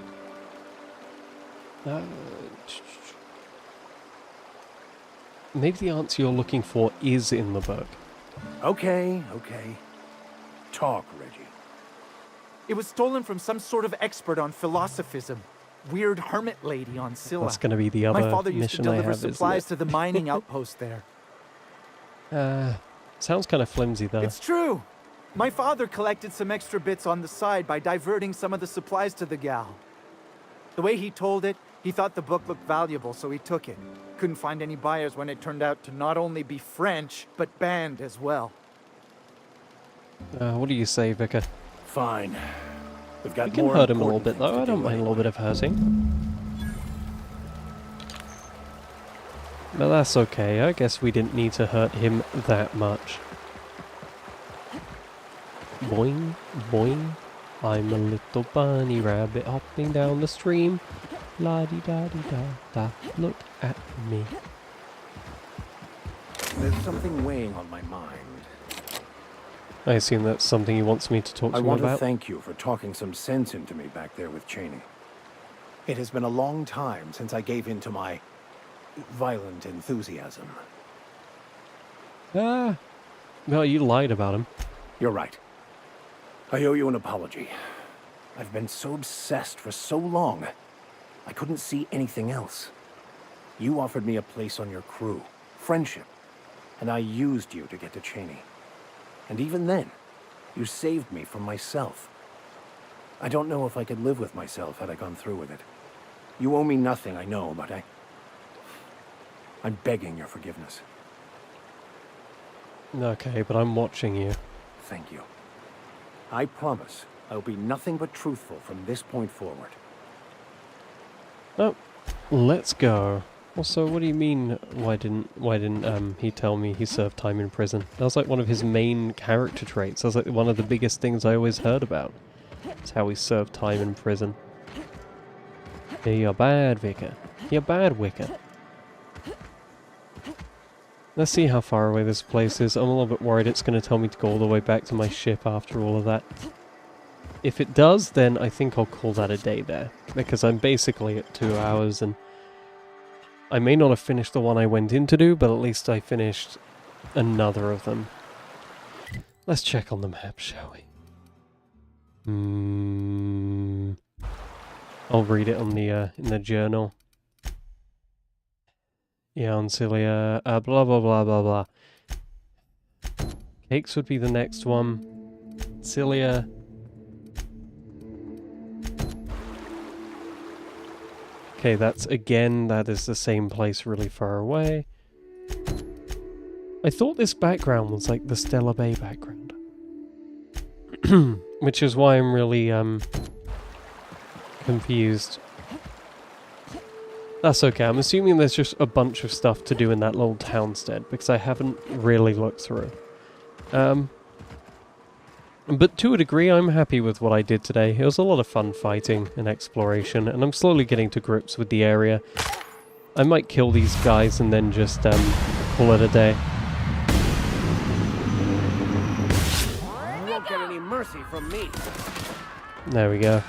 Maybe the answer you're looking for is in the book. Okay. Talk, Reggie. It was stolen from some sort of expert on philosophism. Weird hermit lady on Scylla. That's going to be the other My father used to mission I deliver have, supplies to the mining outpost there. Sounds kind of flimsy though. It's true. My father collected some extra bits on the side by diverting some of the supplies to the gal. The way he told it, he thought the book looked valuable, so he took it. Couldn't find any buyers when it turned out to not only be French, but banned as well. What do you say, Vicar? Fine. We've got We can more hurt him a little important bit though. things I to don't do mind a little anyway. bit of hurting. But that's okay. I guess we didn't need to hurt him that much. Boing, boing. I'm a little bunny rabbit hopping down the stream. La-di-da-di-da-da. Look at me. There's something weighing on my mind. I assume that's something he wants me to talk to I him want about. to thank you for talking some sense into me back there with Cheney. It has been a long time since I gave in to my violent enthusiasm. No, you lied about him. You're right. I owe you an apology. I've been so obsessed for so long, I couldn't see anything else. You offered me a place on your crew, friendship, and I used you to get to Cheney. And even then, you saved me from myself. I don't know if I could live with myself had I gone through with it. You owe me nothing, I know, but I'm begging your forgiveness. Okay, but I'm watching you. Thank you. I promise I'll be nothing but truthful from this point forward. Oh, let's go. Also, what do you mean, why didn't he tell me he served time in prison? That was like one of his main character traits. That was like one of the biggest things I always heard about. It's how he served time in prison. Yeah, you're bad, Vicar. You're bad, Wicker. Let's see how far away this place is. I'm a little bit worried it's going to tell me to go all the way back to my ship after all of that. If it does, then I think I'll call that a day there. Because I'm basically at 2 hours, and I may not have finished the one I went in to do, but at least I finished another of them. Let's check on the map, shall we? I'll read it on the in the journal. Yeah, on Cilia, blah blah blah blah blah. Cakes would be the next one. Cilia. Okay, that is the same place really far away. I thought this background was like the Stella Bay background. Which is why I'm really, confused. That's okay, I'm assuming there's just a bunch of stuff to do in that little townstead, because I haven't really looked through. But to a degree, I'm happy with what I did today. It was a lot of fun fighting and exploration, and I'm slowly getting to grips with the area. I might kill these guys and then just, call it a day. You won't get any mercy from me. There we go.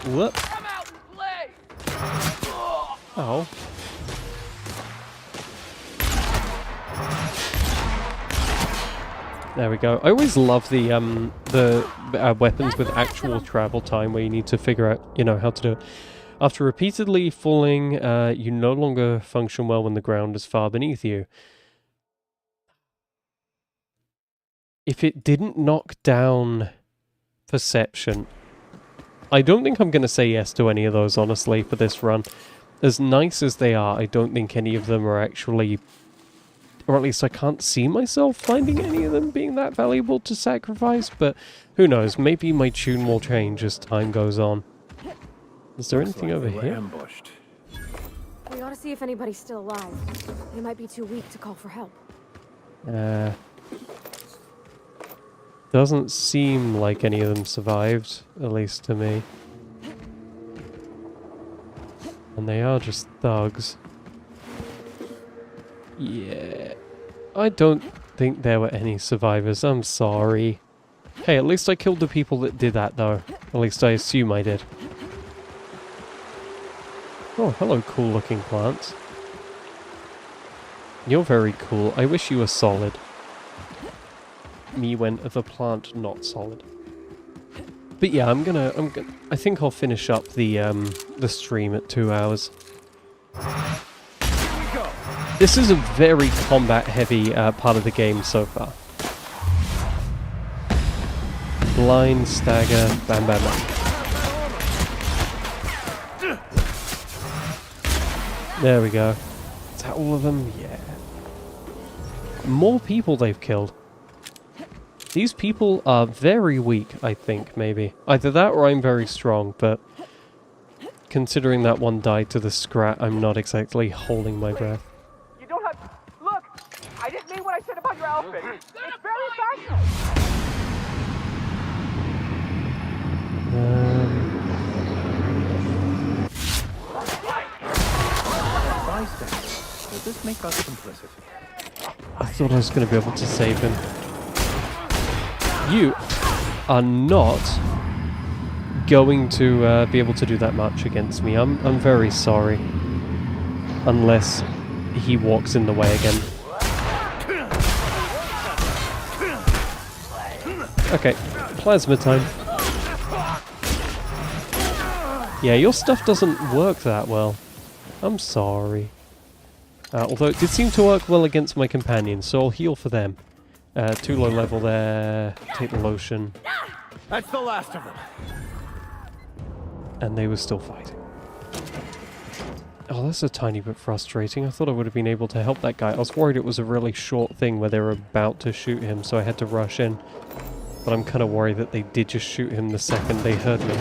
Whoop. Come out and play! Oh. There we go. I always love the weapons with actual travel time where you need to figure out, you know, how to do it. After repeatedly falling, you no longer function well when the ground is far beneath you. If it didn't knock down perception, I don't think I'm going to say yes to any of those, honestly, for this run. As nice as they are, I don't think any of them are actually... Or at least I can't see myself finding any of them being that valuable to sacrifice, but who knows, maybe my tune will change as time goes on. Is there anything over here? Ambushed. We ought to see if anybody's still alive. They might be too weak to call for help. Doesn't seem like any of them survived, at least to me. And they are just thugs. Yeah. I don't think there were any survivors, I'm sorry. Hey, at least I killed the people that did that, though. At least I assume I did. Oh, hello, cool-looking plants. You're very cool. I wish you were solid. Me went the plant not solid. But yeah, I think I'll finish up the stream at 2 hours. This is a very combat-heavy part of the game so far. Blind, stagger, bam bam bam. There we go. Is that all of them? Yeah. More people they've killed. These people are very weak, I think, maybe. Either that or I'm very strong, but... Considering that one died to the scrat, I'm not exactly holding my breath. You don't have... Look! I didn't mean what I said about your outfit. It's very fashionable. Bystander. Does this make us complicit? I thought I was going to be able to save him. You are not going to be able to do that much against me. I'm very sorry. Unless he walks in the way again. Okay, plasma time. Yeah, your stuff doesn't work that well. I'm sorry. Although it did seem to work well against my companions, so I'll heal for them. Too low level there. Take the lotion. That's the last of them. And they were still fighting. Oh, that's a tiny bit frustrating. I thought I would have been able to help that guy. I was worried it was a really short thing where they were about to shoot him, so I had to rush in. But I'm kind of worried that they did just shoot him the second they heard me.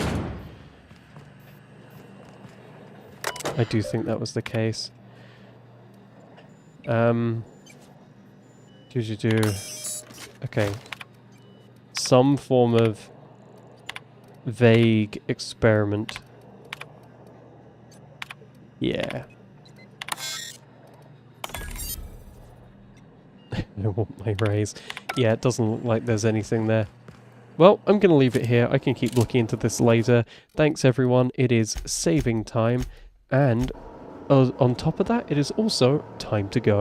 I do think that was the case. Okay. Some form of vague experiment. Yeah. I want my raise. Yeah, it doesn't look like there's anything there. Well, I'm going to leave it here. I can keep looking into this later. Thanks, everyone. It is saving time. And on top of that, it is also time to go.